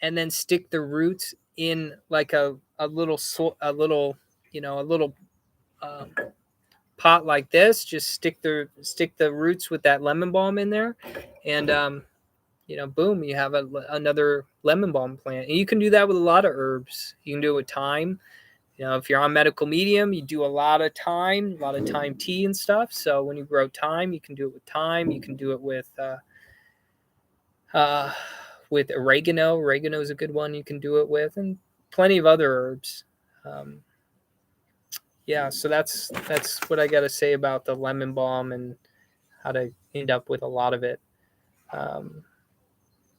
and then stick the roots in like a little pot like this. Just stick the roots with that lemon balm in there, and boom, you have another lemon balm plant. And you can do that with a lot of herbs. You can do it with thyme. If you're on medical medium, you do a lot of thyme tea and stuff. So when you grow thyme, you can do it with thyme. You can do it with oregano. Oregano is a good one you can do it with, and plenty of other herbs. So that's what I got to say about the lemon balm and how to end up with a lot of it. And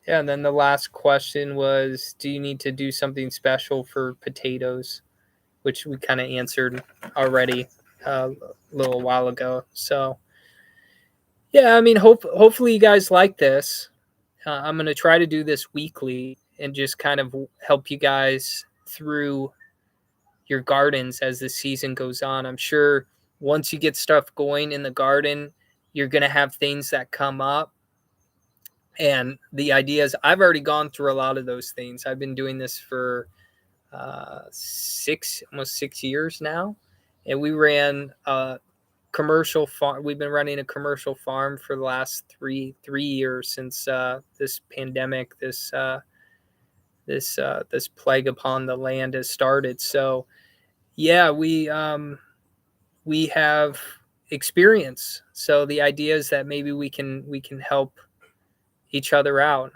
then the last question was, do you need to do something special for potatoes? Which we kind of answered already a little while ago. So, yeah, I mean, hopefully you guys like this. I'm going to try to do this weekly and just kind of help you guys through your gardens as the season goes on. I'm sure once you get stuff going in the garden, you're going to have things that come up. And the idea is I've already gone through a lot of those things. I've been doing this for almost 6 years now, and we ran a commercial farm. We've been running a commercial farm for the last three years since this pandemic, this plague upon the land has started. So yeah, we have experience. So the idea is that maybe we can help each other out.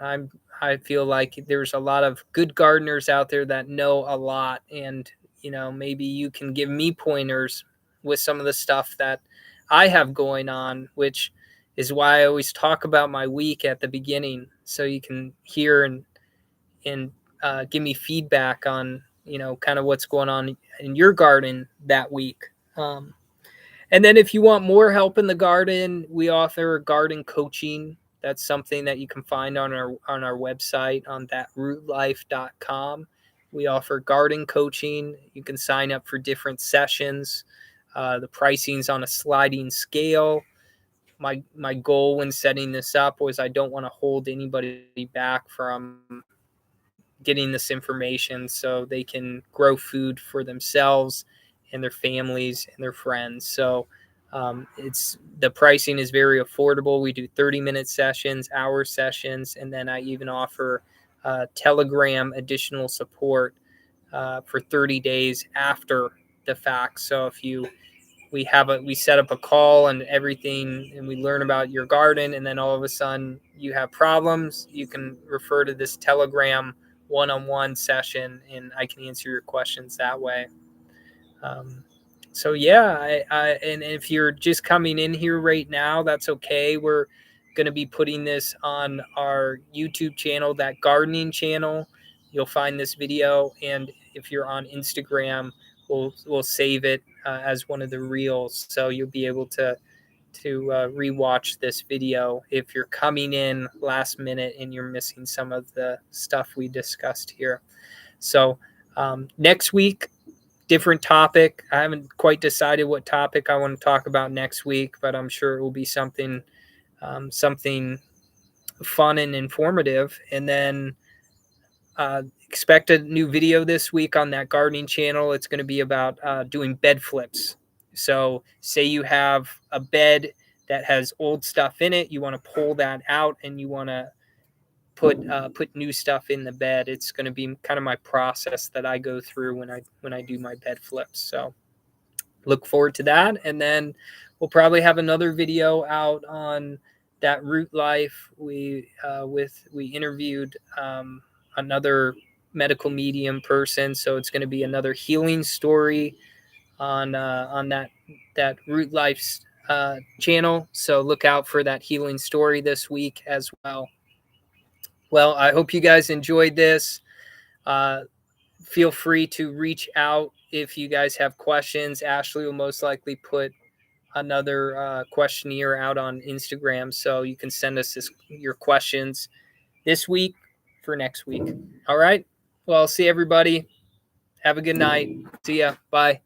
I feel like there's a lot of good gardeners out there that know a lot, and maybe you can give me pointers with some of the stuff that I have going on, which is why I always talk about my week at the beginning, so you can hear and give me feedback on kind of what's going on in your garden that week. And then if you want more help in the garden, we offer garden coaching. That's something that you can find on our website on thatrootlife.com. We offer garden coaching. You can sign up for different sessions. The pricing's on a sliding scale. My goal when setting this up was I don't want to hold anybody back from getting this information so they can grow food for themselves and their families and their friends. So the pricing is very affordable. We do 30-minute sessions, hour sessions, and then I even offer Telegram additional support for 30 days after the fact. So if we set up a call and everything, and we learn about your garden, and then all of a sudden you have problems, you can refer to this Telegram one-on-one session, and I can answer your questions that way. So yeah, and if you're just coming in here right now, that's okay. We're going to be putting this on our YouTube channel, that gardening channel. You'll find this video, and if you're on Instagram, we'll save it as one of the reels, so you'll be able to rewatch this video if you're coming in last minute and you're missing some of the stuff we discussed here. So next week, different topic. I haven't quite decided what topic I want to talk about next week, but I'm sure it will be something fun and informative. And then expect a new video this week on that gardening channel. It's going to be about doing bed flips. So say you have a bed that has old stuff in it, you want to pull that out and you want to put new stuff in the bed. It's going to be kind of my process that I go through when I do my bed flips. So look forward to that. And then we'll probably have another video out on that root life. We interviewed another medical medium person, so it's going to be another healing story on that root life channel. So look out for that healing story this week as well. Well, I hope you guys enjoyed this. Feel free to reach out if you guys have questions. Ashley will most likely put another questionnaire out on Instagram, so you can send us your questions this week for next week. All right. Well, see everybody. Have a good night. See ya. Bye.